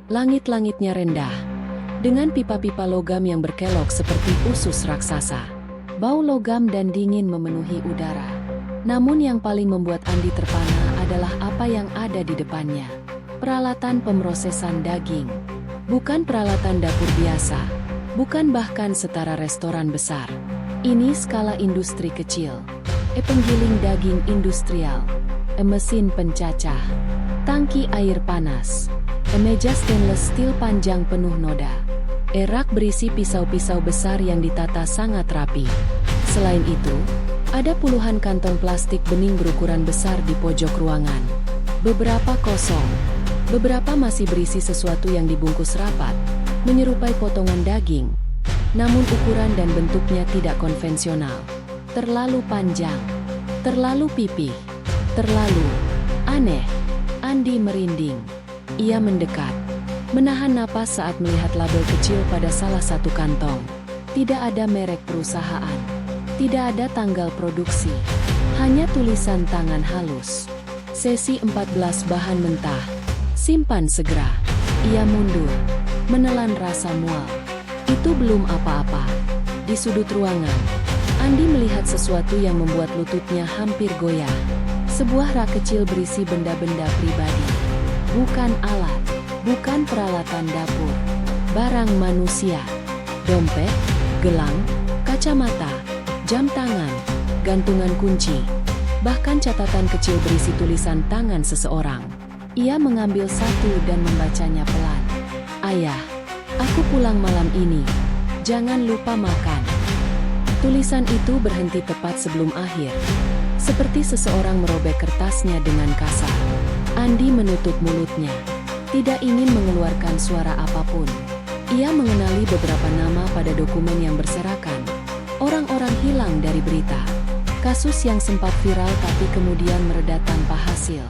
Langit-langitnya rendah, dengan pipa-pipa logam yang berkelok seperti usus raksasa. Bau logam dan dingin memenuhi udara. Namun yang paling membuat Andi terpana adalah apa yang ada di depannya. Peralatan pemrosesan daging. Bukan peralatan dapur biasa, bukan bahkan setara restoran besar. Ini skala industri kecil. Penggiling daging industrial, mesin pencacah, tangki air panas, meja stainless steel panjang penuh noda, rak berisi pisau-pisau besar yang ditata sangat rapi. Selain itu, ada puluhan kantong plastik bening berukuran besar di pojok ruangan. Beberapa kosong, beberapa masih berisi sesuatu yang dibungkus rapat, menyerupai potongan daging. Namun ukuran dan bentuknya tidak konvensional. Terlalu panjang, terlalu pipih, terlalu aneh. Andi merinding. Ia mendekat, menahan napas saat melihat label kecil pada salah satu kantong. Tidak ada merek perusahaan, tidak ada tanggal produksi, hanya tulisan tangan halus. Sesi 14 bahan mentah, simpan segera. Ia mundur, menelan rasa mual. Itu belum apa-apa. Di sudut ruangan, Andi melihat sesuatu yang membuat lututnya hampir goyah. Sebuah rak kecil berisi benda-benda pribadi. Bukan alat, bukan peralatan dapur. Barang manusia. Dompet, gelang, kacamata, jam tangan, gantungan kunci. Bahkan catatan kecil berisi tulisan tangan seseorang. Ia mengambil satu dan membacanya pelan. Ayah, aku pulang malam ini. Jangan lupa makan. Tulisan itu berhenti tepat sebelum akhir. Seperti seseorang merobek kertasnya dengan kasar. Andi menutup mulutnya, tidak ingin mengeluarkan suara apapun. Ia mengenali beberapa nama pada dokumen yang berserakan. Orang-orang hilang dari berita. Kasus yang sempat viral tapi kemudian mereda tanpa hasil.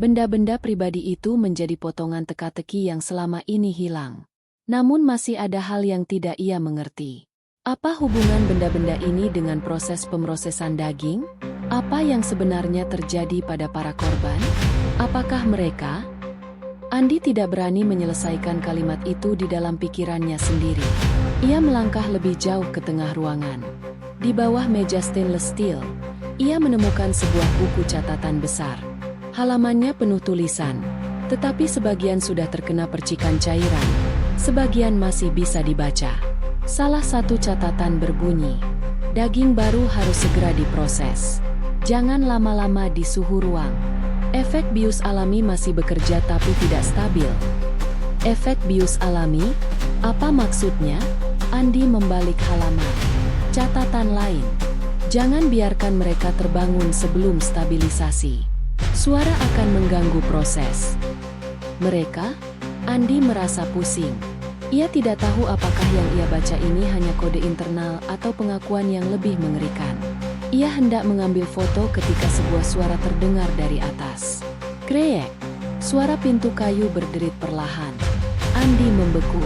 Benda-benda pribadi itu menjadi potongan teka-teki yang selama ini hilang. Namun masih ada hal yang tidak ia mengerti. Apa hubungan benda-benda ini dengan proses pemrosesan daging? Apa yang sebenarnya terjadi pada para korban? Apakah mereka? Andi tidak berani menyelesaikan kalimat itu di dalam pikirannya sendiri. Ia melangkah lebih jauh ke tengah ruangan. Di bawah meja stainless steel, ia menemukan sebuah buku catatan besar. Halamannya penuh tulisan, tetapi sebagian sudah terkena percikan cairan, sebagian masih bisa dibaca. Salah satu catatan berbunyi, daging baru harus segera diproses. Jangan lama-lama di suhu ruang. Efek bius alami masih bekerja tapi tidak stabil. Efek bius alami? Apa maksudnya? Andi membalik halaman. Catatan lain. Jangan biarkan mereka terbangun sebelum stabilisasi. Suara akan mengganggu proses. Mereka? Andi merasa pusing. Ia tidak tahu apakah yang ia baca ini hanya kode internal atau pengakuan yang lebih mengerikan. Ia hendak mengambil foto ketika sebuah suara terdengar dari atas. Krek! Suara pintu kayu berderit perlahan. Andi membeku.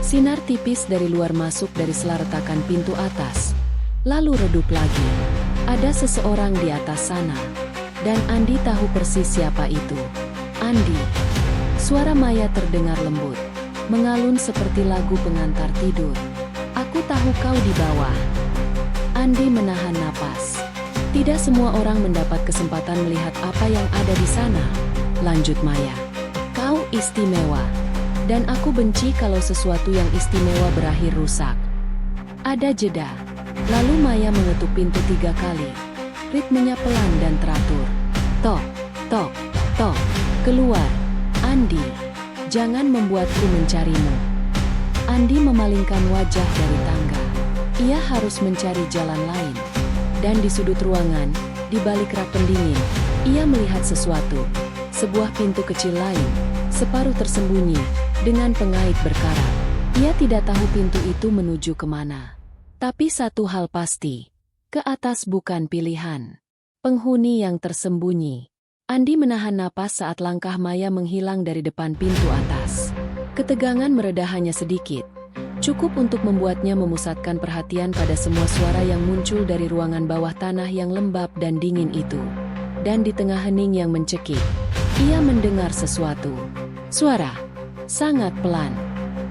Sinar tipis dari luar masuk dari sela retakan pintu atas. Lalu redup lagi. Ada seseorang di atas sana. Dan Andi tahu persis siapa itu. Andi. Suara Maya terdengar lembut, mengalun seperti lagu pengantar tidur. Aku tahu kau di bawah. Andi menahan napas. Tidak semua orang mendapat kesempatan melihat apa yang ada di sana. Lanjut Maya. Kau istimewa. Dan aku benci kalau sesuatu yang istimewa berakhir rusak. Ada jeda. Lalu Maya mengetuk pintu 3 kali. Ritmenya pelan dan teratur. Tok, tok, tok. Keluar. Andi. Jangan membuatku mencarimu. Andi memalingkan wajah dari tangga. Ia harus mencari jalan lain. Dan di sudut ruangan, di balik rak pendingin, ia melihat sesuatu. Sebuah pintu kecil lain, separuh tersembunyi, dengan pengait berkarat. Ia tidak tahu pintu itu menuju kemana. Tapi satu hal pasti, ke atas bukan pilihan. Penghuni yang tersembunyi. Andi menahan napas saat langkah Maya menghilang dari depan pintu atas. Ketegangan mereda hanya sedikit. Cukup untuk membuatnya memusatkan perhatian pada semua suara yang muncul dari ruangan bawah tanah yang lembab dan dingin itu. Dan di tengah hening yang mencekik, ia mendengar sesuatu. Suara sangat pelan,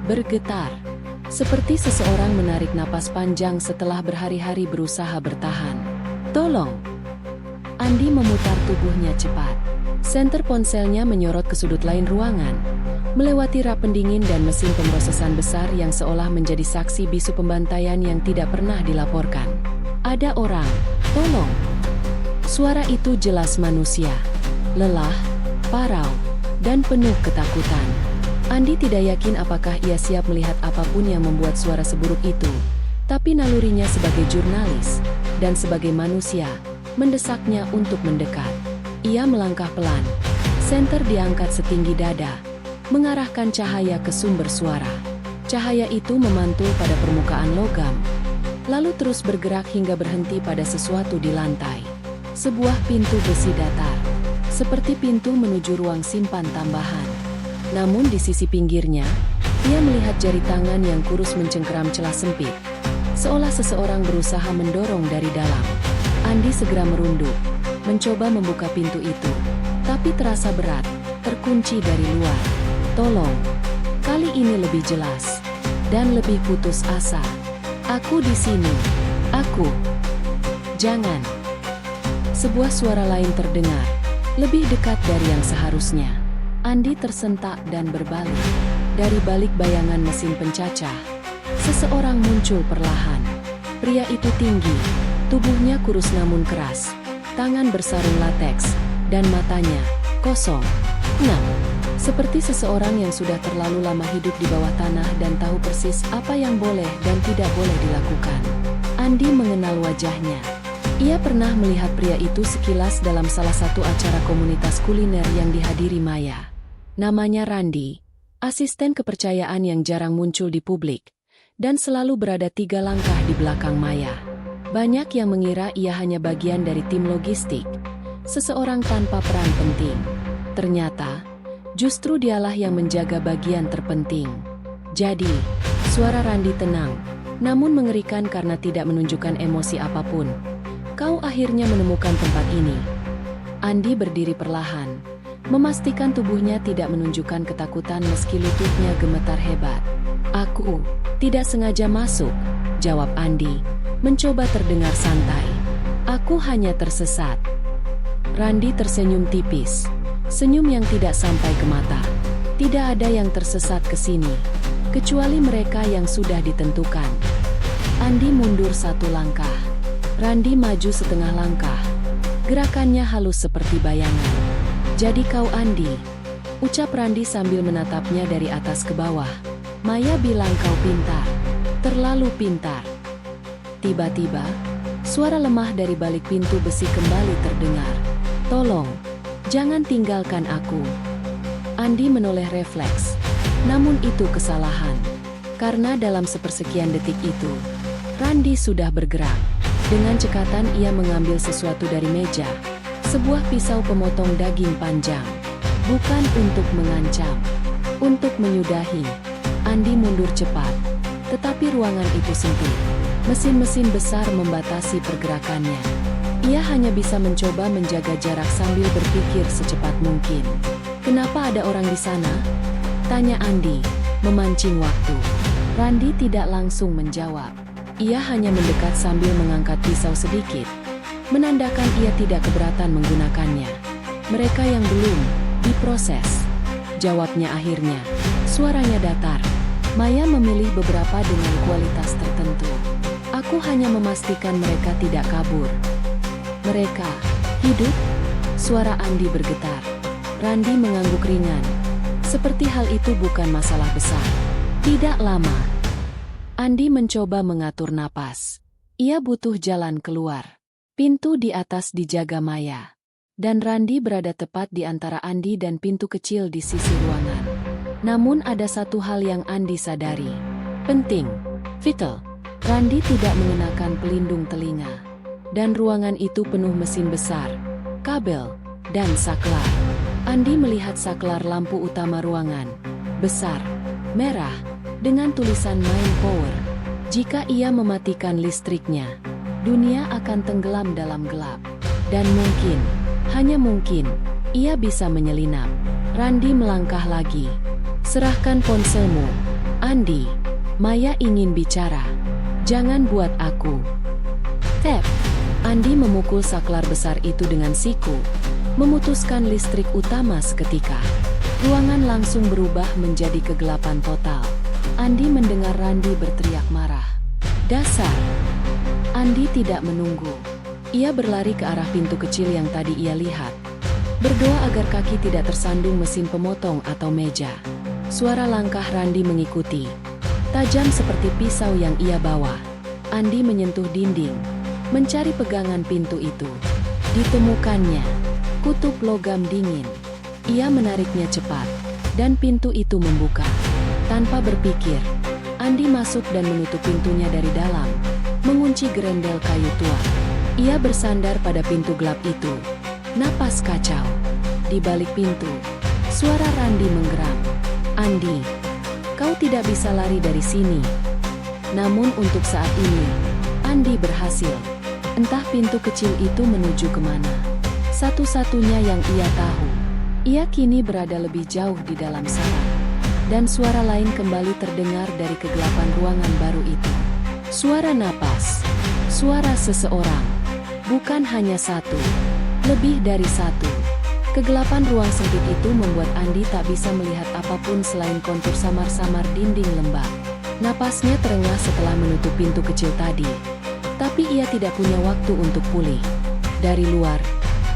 bergetar, seperti seseorang menarik napas panjang setelah berhari-hari berusaha bertahan. Tolong! Andi memutar tubuhnya cepat. Senter ponselnya menyorot ke sudut lain ruangan, melewati rak pendingin dan mesin pemrosesan besar yang seolah menjadi saksi bisu pembantaian yang tidak pernah dilaporkan. Ada orang, tolong! Suara itu jelas manusia, lelah, parau, dan penuh ketakutan. Andi tidak yakin apakah ia siap melihat apapun yang membuat suara seburuk itu, tapi nalurinya sebagai jurnalis, dan sebagai manusia, mendesaknya untuk mendekat. Ia melangkah pelan, senter diangkat setinggi dada, mengarahkan cahaya ke sumber suara. Cahaya itu memantul pada permukaan logam, lalu terus bergerak hingga berhenti pada sesuatu di lantai. Sebuah pintu besi datar, seperti pintu menuju ruang simpan tambahan. Namun di sisi pinggirnya, ia melihat jari tangan yang kurus mencengkeram celah sempit, seolah seseorang berusaha mendorong dari dalam. Andi segera merunduk, mencoba membuka pintu itu, tapi terasa berat, terkunci dari luar. Tolong, kali ini lebih jelas, dan lebih putus asa. Aku di sini, aku. Jangan. Sebuah suara lain terdengar, lebih dekat dari yang seharusnya. Andi tersentak dan berbalik. Dari balik bayangan mesin pencacah, seseorang muncul perlahan. Pria itu tinggi, tubuhnya kurus namun keras, tangan bersarung lateks, dan matanya kosong. Seperti seseorang yang sudah terlalu lama hidup di bawah tanah dan tahu persis apa yang boleh dan tidak boleh dilakukan. Andi mengenal wajahnya. Ia pernah melihat pria itu sekilas dalam salah satu acara komunitas kuliner yang dihadiri Maya. Namanya Randi, asisten kepercayaan yang jarang muncul di publik, dan selalu berada 3 langkah di belakang Maya. Banyak yang mengira ia hanya bagian dari tim logistik, seseorang tanpa peran penting. Ternyata, justru dialah yang menjaga bagian terpenting. Jadi, suara Randi tenang, namun mengerikan karena tidak menunjukkan emosi apapun. Kau akhirnya menemukan tempat ini. Andi berdiri perlahan, memastikan tubuhnya tidak menunjukkan ketakutan meski lututnya gemetar hebat. Aku tidak sengaja masuk, jawab Andi, mencoba terdengar santai. Aku hanya tersesat. Randi tersenyum tipis, senyum yang tidak sampai ke mata. Tidak ada yang tersesat ke sini, kecuali mereka yang sudah ditentukan. Andi mundur 1 langkah. Randi maju setengah langkah. Gerakannya halus seperti bayangan. Jadi kau Andi, ucap Randi sambil menatapnya dari atas ke bawah. Maya bilang kau pintar, terlalu pintar. Tiba-tiba, suara lemah dari balik pintu besi kembali terdengar. Tolong, jangan tinggalkan aku. Andi menoleh refleks, namun itu kesalahan. Karena dalam sepersekian detik itu, Randi sudah bergerak. Dengan cekatan ia mengambil sesuatu dari meja, sebuah pisau pemotong daging panjang. Bukan untuk mengancam, untuk menyudahi. Andi mundur cepat, tetapi ruangan itu sempit. Mesin-mesin besar membatasi pergerakannya. Ia hanya bisa mencoba menjaga jarak sambil berpikir secepat mungkin. "Kenapa ada orang di sana?" tanya Andi, memancing waktu. Randi tidak langsung menjawab. Ia hanya mendekat sambil mengangkat pisau sedikit, menandakan ia tidak keberatan menggunakannya. "Mereka yang belum diproses," jawabnya akhirnya. Suaranya datar. "Maya memilih beberapa dengan kualitas tertentu. Aku hanya memastikan mereka tidak kabur." "Mereka hidup?" Suara Andi bergetar. Randi mengangguk ringan. Seperti hal itu bukan masalah besar. Tidak lama, Andi mencoba mengatur napas. Ia butuh jalan keluar. Pintu di atas dijaga Maya. Dan Randi berada tepat di antara Andi dan pintu kecil di sisi ruangan. Namun ada satu hal yang Andi sadari. Penting, vital. Randi tidak mengenakan pelindung telinga. Dan ruangan itu penuh mesin besar, kabel, dan saklar. Andi melihat saklar lampu utama ruangan. Besar, merah, dengan tulisan main power. Jika ia mematikan listriknya, dunia akan tenggelam dalam gelap. Dan mungkin, hanya mungkin, ia bisa menyelinap. Randi melangkah lagi. "Serahkan ponselmu, Andi. Maya ingin bicara. Jangan buat aku." Tap. Andi memukul saklar besar itu dengan siku, memutuskan listrik utama seketika. Ruangan langsung berubah menjadi kegelapan total. Andi mendengar Randi berteriak marah. "Dasar!" Andi tidak menunggu. Ia berlari ke arah pintu kecil yang tadi ia lihat. Berdoa agar kaki tidak tersandung mesin pemotong atau meja. Suara langkah Randi mengikuti. Tajam seperti pisau yang ia bawa. Andi menyentuh dinding, mencari pegangan pintu itu. Ditemukannya kutub logam dingin. Ia menariknya cepat, dan pintu itu membuka. Tanpa berpikir, Andi masuk dan menutup pintunya dari dalam, mengunci gerendel kayu tua. Ia bersandar pada pintu gelap itu. Napas kacau. Di balik pintu, suara Randi menggeram. "Andi, kau tidak bisa lari dari sini." Namun untuk saat ini, Andi berhasil. Entah pintu kecil itu menuju kemana. Satu-satunya yang ia tahu, ia kini berada lebih jauh di dalam sana. Dan suara lain kembali terdengar dari kegelapan ruangan baru itu. Suara napas. Suara seseorang. Bukan hanya satu. Lebih dari satu. Kegelapan ruang sempit itu membuat Andi tak bisa melihat apapun selain kontur samar-samar dinding lembab. Napasnya terengah setelah menutup pintu kecil tadi. Tapi ia tidak punya waktu untuk pulih. Dari luar,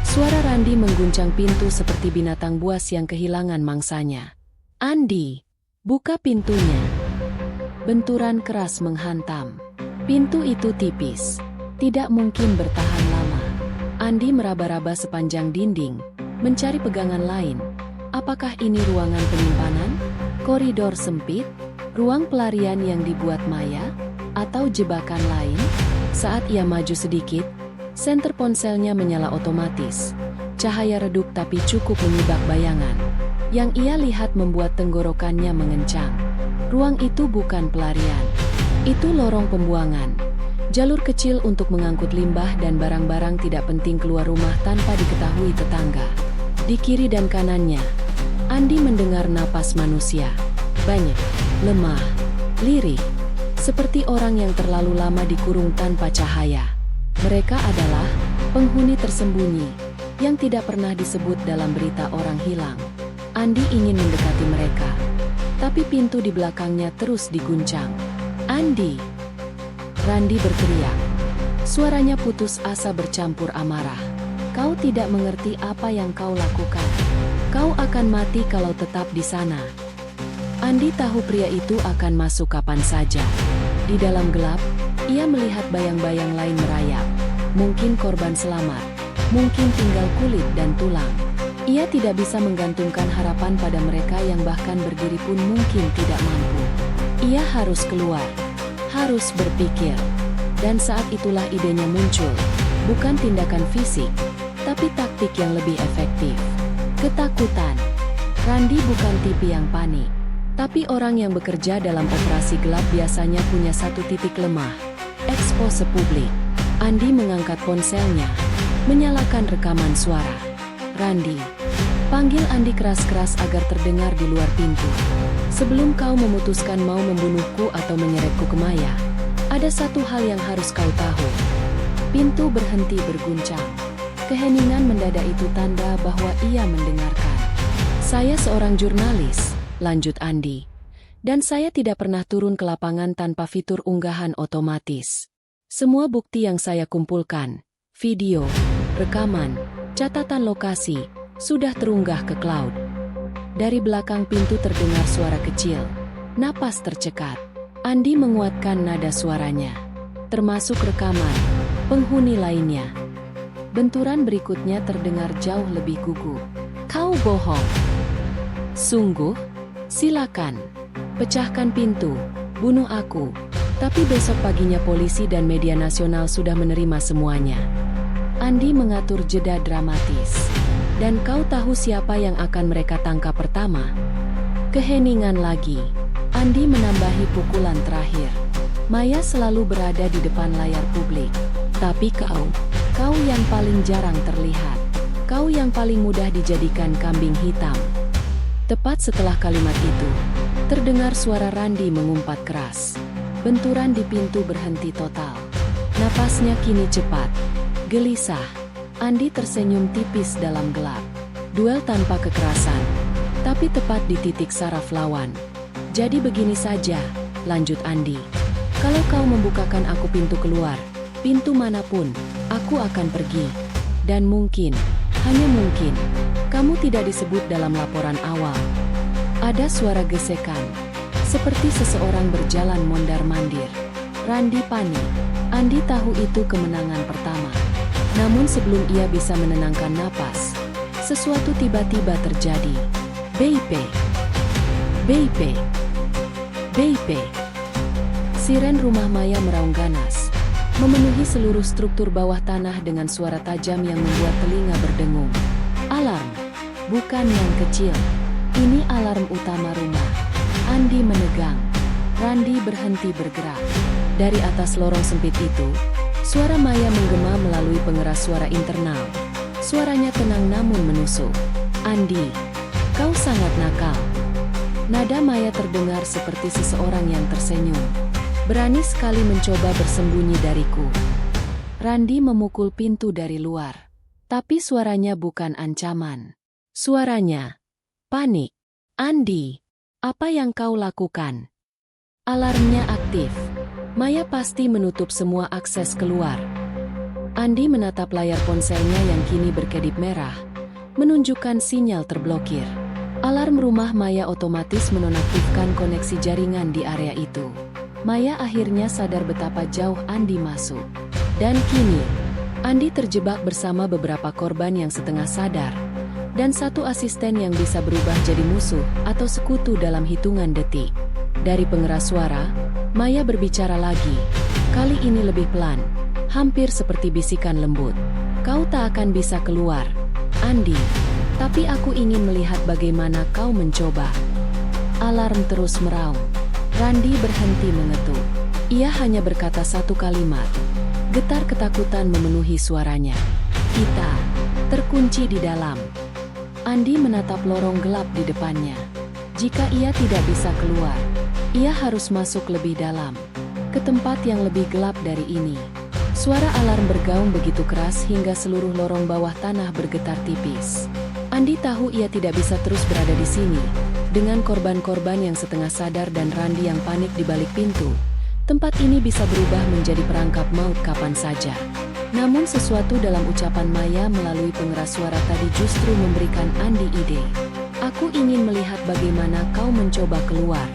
suara Randi mengguncang pintu seperti binatang buas yang kehilangan mangsanya. "Andi, buka pintunya." Benturan keras menghantam. Pintu itu tipis. Tidak mungkin bertahan lama. Andi meraba-raba sepanjang dinding, mencari pegangan lain. Apakah ini ruangan penyimpanan? Koridor sempit? Ruang pelarian yang dibuat Maya? Atau jebakan lain? Saat ia maju sedikit, senter ponselnya menyala otomatis. Cahaya redup tapi cukup menyibak bayangan. Yang ia lihat membuat tenggorokannya mengencang. Ruang itu bukan pelarian. Itu lorong pembuangan. Jalur kecil untuk mengangkut limbah dan barang-barang tidak penting keluar rumah tanpa diketahui tetangga. Di kiri dan kanannya, Andi mendengar napas manusia. Banyak, lemah, lirih. Seperti orang yang terlalu lama dikurung tanpa cahaya. Mereka adalah penghuni tersembunyi yang tidak pernah disebut dalam berita orang hilang. Andi ingin mendekati mereka, tapi pintu di belakangnya terus diguncang. "Andi!" Randi berteriak. Suaranya putus asa bercampur amarah. "Kau tidak mengerti apa yang kau lakukan. Kau akan mati kalau tetap di sana." Andi tahu pria itu akan masuk kapan saja. Di dalam gelap, ia melihat bayang-bayang lain merayap. Mungkin korban selamat, mungkin tinggal kulit dan tulang. Ia tidak bisa menggantungkan harapan pada mereka yang bahkan berdiri pun mungkin tidak mampu. Ia harus keluar, harus berpikir. Dan saat itulah idenya muncul. Bukan tindakan fisik, tapi taktik yang lebih efektif. Ketakutan. Randi bukan tipe yang panik. Tapi orang yang bekerja dalam operasi gelap biasanya punya satu titik lemah. Expose publik. Andi mengangkat ponselnya, menyalakan rekaman suara. Randi, panggil Andi keras-keras agar terdengar di luar pintu. Sebelum kau memutuskan mau membunuhku atau menyeretku ke Maya, ada satu hal yang harus kau tahu. Pintu berhenti berguncang. Keheningan mendadak itu tanda bahwa ia mendengarkan. Saya seorang jurnalis, lanjut Andi. Dan saya tidak pernah turun ke lapangan tanpa fitur unggahan otomatis. Semua bukti yang saya kumpulkan, video, rekaman, catatan lokasi, sudah terunggah ke cloud. Dari belakang pintu terdengar suara kecil. Napas tercekat. Andi menguatkan nada suaranya. Termasuk rekaman penghuni lainnya. Benturan berikutnya terdengar jauh lebih gugup. Kau bohong. Sungguh? Silakan. Pecahkan pintu. Bunuh aku. Tapi besok paginya polisi dan media nasional sudah menerima semuanya. Andi mengatur jeda dramatis. Dan kau tahu siapa yang akan mereka tangkap pertama? Keheningan lagi. Andi menambahi pukulan terakhir. Maya selalu berada di depan layar publik. Tapi kau yang paling jarang terlihat. Kau yang paling mudah dijadikan kambing hitam. Tepat setelah kalimat itu, terdengar suara Randi mengumpat keras. Benturan di pintu berhenti total. Napasnya kini cepat, gelisah. Andi tersenyum tipis dalam gelap. Duel tanpa kekerasan, tapi tepat di titik saraf lawan. Jadi begini saja, lanjut Andi. Kalau kau membukakan aku pintu keluar, pintu manapun, aku akan pergi. Dan mungkin, hanya mungkin, kamu tidak disebut dalam laporan awal. Ada suara gesekan, seperti seseorang berjalan mondar-mandir. Randi panik. Andi tahu itu kemenangan pertama. Namun sebelum ia bisa menenangkan napas, sesuatu tiba-tiba terjadi. BIP. BIP. BIP. Siren rumah Maya meraung ganas, memenuhi seluruh struktur bawah tanah dengan suara tajam yang membuat telinga berdengung. Alarm. Bukan yang kecil. Ini alarm utama rumah. Andi menegang. Randi berhenti bergerak. Dari atas lorong sempit itu, suara Maya menggema melalui pengeras suara internal. Suaranya tenang namun menusuk. Andi, kau sangat nakal. Nada Maya terdengar seperti seseorang yang tersenyum. Berani sekali mencoba bersembunyi dariku. Randi memukul pintu dari luar. Tapi suaranya bukan ancaman. Suaranya panik. Andi, apa yang kau lakukan? Alarmnya aktif. Maya pasti menutup semua akses keluar. Andi menatap layar ponselnya yang kini berkedip merah, menunjukkan sinyal terblokir. Alarm rumah Maya otomatis menonaktifkan koneksi jaringan di area itu. Maya akhirnya sadar betapa jauh Andi masuk. Dan kini, Andi terjebak bersama beberapa korban yang setengah sadar, dan satu asisten yang bisa berubah jadi musuh atau sekutu dalam hitungan detik. Dari pengeras suara, Maya berbicara lagi. Kali ini lebih pelan, hampir seperti bisikan lembut. Kau tak akan bisa keluar, Andi. Tapi aku ingin melihat bagaimana kau mencoba. Alarm terus meraung. Randi berhenti mengetuk. Ia hanya berkata satu kalimat. Getar ketakutan memenuhi suaranya. Kita terkunci di dalam. Andi menatap lorong gelap di depannya. Jika ia tidak bisa keluar, ia harus masuk lebih dalam, ke tempat yang lebih gelap dari ini. Suara alarm bergaung begitu keras hingga seluruh lorong bawah tanah bergetar tipis. Andi tahu ia tidak bisa terus berada di sini, dengan korban-korban yang setengah sadar dan Randi yang panik di balik pintu. Tempat ini bisa berubah menjadi perangkap maut kapan saja. Namun sesuatu dalam ucapan Maya melalui pengeras suara tadi justru memberikan Andi ide. Aku ingin melihat bagaimana kau mencoba keluar.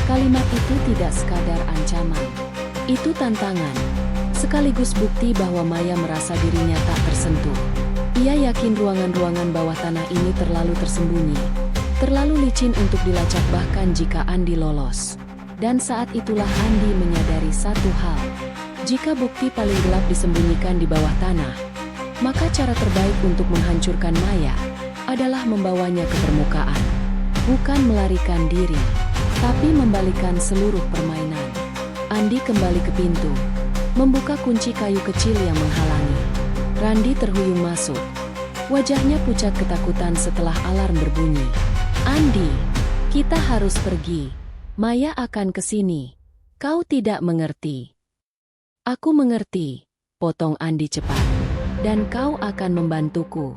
Kalimat itu tidak sekadar ancaman. Itu tantangan. Sekaligus bukti bahwa Maya merasa dirinya tak tersentuh. Ia yakin ruangan-ruangan bawah tanah ini terlalu tersembunyi, terlalu licin untuk dilacak bahkan jika Andi lolos. Dan saat itulah Andi menyadari satu hal. Jika bukti paling gelap disembunyikan di bawah tanah, maka cara terbaik untuk menghancurkan Maya adalah membawanya ke permukaan. Bukan melarikan diri, tapi membalikan seluruh permainan. Andi kembali ke pintu, membuka kunci kayu kecil yang menghalangi. Randi terhuyung masuk. Wajahnya pucat ketakutan setelah alarm berbunyi. Andi, kita harus pergi. Maya akan ke sini. Kau tidak mengerti. Aku mengerti, potong Andi cepat. Dan kau akan membantuku.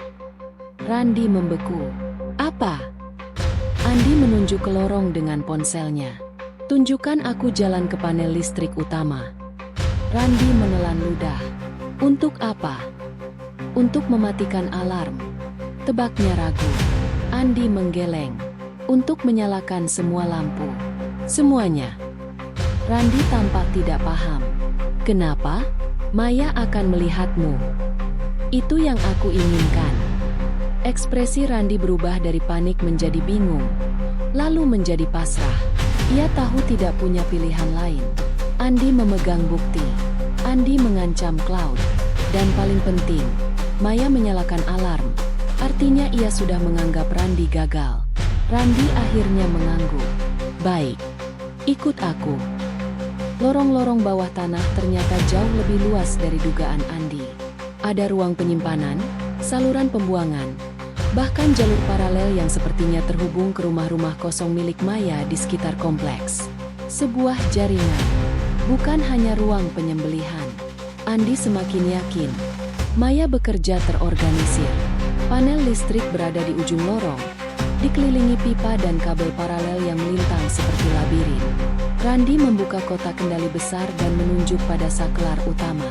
Randi membeku. Apa? Andi menunjuk ke lorong dengan ponselnya. Tunjukkan aku jalan ke panel listrik utama. Randi menelan ludah. Untuk apa? Untuk mematikan alarm. Tebaknya ragu. Andi menggeleng. Untuk menyalakan semua lampu. Semuanya. Randi tampak tidak paham. Kenapa? Maya akan melihatmu. Itu yang aku inginkan. Ekspresi Randi berubah dari panik menjadi bingung. Lalu menjadi pasrah. Ia tahu tidak punya pilihan lain. Andi memegang bukti. Andi mengancam Cloud. Dan paling penting, Maya menyalakan alarm. Artinya ia sudah menganggap Randi gagal. Randi akhirnya mengangguk. Baik. Ikut aku. Lorong-lorong bawah tanah ternyata jauh lebih luas dari dugaan Andi. Ada ruang penyimpanan, saluran pembuangan, bahkan jalur paralel yang sepertinya terhubung ke rumah-rumah kosong milik Maya di sekitar kompleks. Sebuah jaringan, bukan hanya ruang penyembelihan. Andi semakin yakin, Maya bekerja terorganisir. Panel listrik berada di ujung lorong, dikelilingi pipa dan kabel paralel yang melintang seperti labirin. Randi membuka kotak kendali besar dan menunjuk pada saklar utama.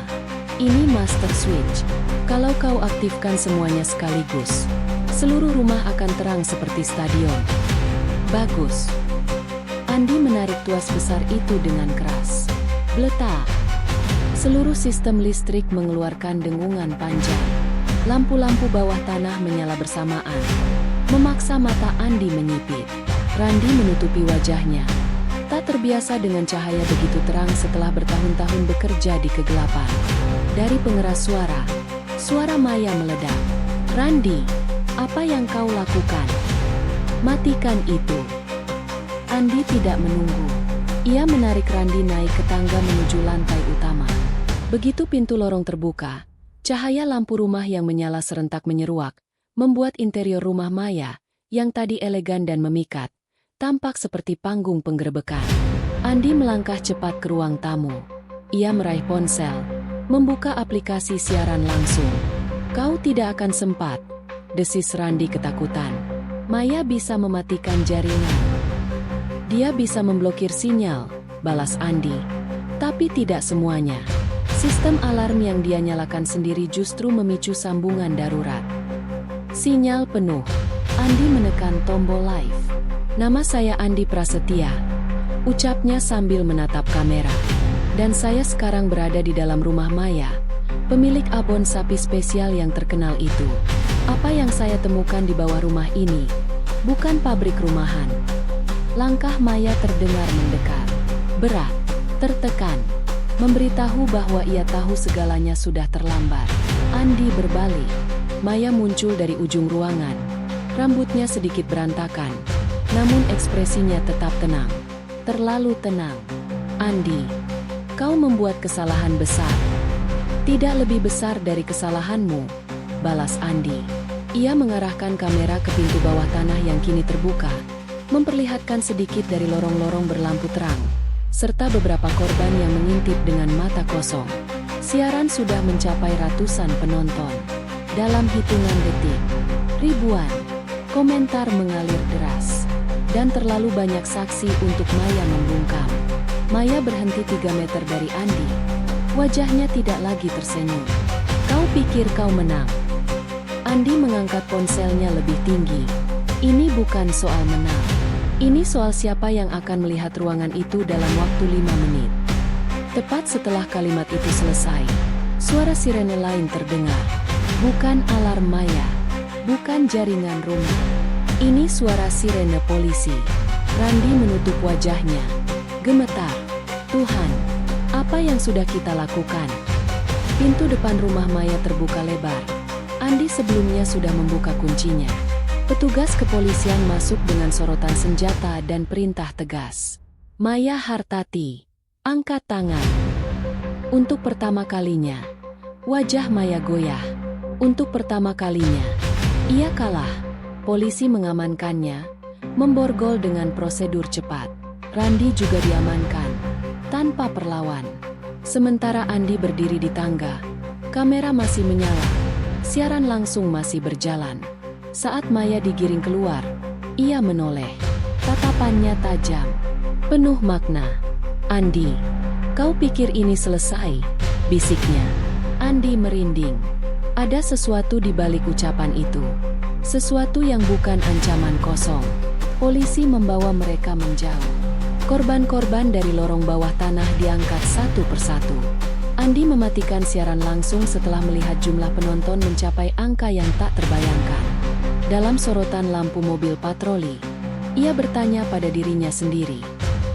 Ini master switch. Kalau kau aktifkan semuanya sekaligus, seluruh rumah akan terang seperti stadion. Bagus. Andi menarik tuas besar itu dengan keras. Bletak. Seluruh sistem listrik mengeluarkan dengungan panjang. Lampu-lampu bawah tanah menyala bersamaan. Memaksa mata Andi menyipit. Randi menutupi wajahnya. Tak terbiasa dengan cahaya begitu terang setelah bertahun-tahun bekerja di kegelapan. Dari pengeras suara, suara Maya meledak. Randi, apa yang kau lakukan? Matikan itu. Andi tidak menunggu. Ia menarik Randi naik ke tangga menuju lantai utama. Begitu pintu lorong terbuka, cahaya lampu rumah yang menyala serentak menyeruak, membuat interior rumah Maya, yang tadi elegan dan memikat, tampak seperti panggung penggerebekan. Andi melangkah cepat ke ruang tamu. Ia meraih ponsel, membuka aplikasi siaran langsung. Kau tidak akan sempat, desis Randi ketakutan. Maya bisa mematikan jaringan. Dia bisa memblokir sinyal, balas Andi. Tapi tidak semuanya. Sistem alarm yang dia nyalakan sendiri justru memicu sambungan darurat. Sinyal penuh. Andi menekan tombol live. Nama saya Andi Prasetya, ucapnya sambil menatap kamera. Dan saya sekarang berada di dalam rumah Maya, pemilik abon sapi spesial yang terkenal itu. Apa yang saya temukan di bawah rumah ini, bukan pabrik rumahan. Langkah Maya terdengar mendekat. Berat, tertekan. Memberitahu bahwa ia tahu segalanya sudah terlambat. Andi berbalik. Maya muncul dari ujung ruangan. Rambutnya sedikit berantakan, namun ekspresinya tetap tenang. Terlalu tenang. Andi, kau membuat kesalahan besar. Tidak lebih besar dari kesalahanmu, balas Andi. Ia mengarahkan kamera ke pintu bawah tanah yang kini terbuka, memperlihatkan sedikit dari lorong-lorong berlampu terang, serta beberapa korban yang mengintip dengan mata kosong. Siaran sudah mencapai ratusan penonton. Dalam hitungan detik, ribuan komentar mengalir deras. Dan terlalu banyak saksi untuk Maya membungkam. Maya berhenti 3 meter dari Andi. Wajahnya tidak lagi tersenyum. Kau pikir kau menang? Andi mengangkat ponselnya lebih tinggi. Ini bukan soal menang. Ini soal siapa yang akan melihat ruangan itu dalam waktu 5 menit. Tepat setelah kalimat itu selesai, suara sirene lain terdengar. Bukan alarm Maya, bukan jaringan rumah. Ini suara sirene polisi. Randi menutup wajahnya. Gemetar. Tuhan, apa yang sudah kita lakukan? Pintu depan rumah Maya terbuka lebar. Andi sebelumnya sudah membuka kuncinya. Petugas kepolisian masuk dengan sorotan senjata dan perintah tegas. Maya Hartati, angkat tangan. Untuk pertama kalinya, wajah Maya goyah. Untuk pertama kalinya, ia kalah. Polisi mengamankannya, memborgol dengan prosedur cepat. Randi juga diamankan, tanpa perlawan. Sementara Andi berdiri di tangga, kamera masih menyala, siaran langsung masih berjalan. Saat Maya digiring keluar, ia menoleh. Tatapannya tajam, penuh makna. "Andi, kau pikir ini selesai?" bisiknya. Andi merinding. Ada sesuatu di balik ucapan itu. Sesuatu yang bukan ancaman kosong. Polisi membawa mereka menjauh. Korban-korban dari lorong bawah tanah diangkat satu persatu. Andi mematikan siaran langsung setelah melihat jumlah penonton mencapai angka yang tak terbayangkan. Dalam sorotan lampu mobil patroli, ia bertanya pada dirinya sendiri,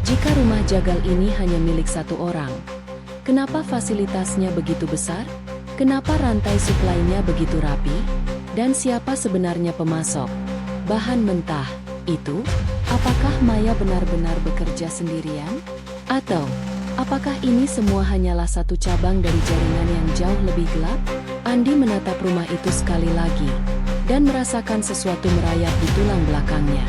jika rumah jagal ini hanya milik satu orang, kenapa fasilitasnya begitu besar? Kenapa rantai suplainya begitu rapi? Dan siapa sebenarnya pemasok bahan mentah itu? Apakah Maya benar-benar bekerja sendirian? Atau apakah ini semua hanyalah satu cabang dari jaringan yang jauh lebih gelap? Andi menatap rumah itu sekali lagi dan merasakan sesuatu merayap di tulang belakangnya.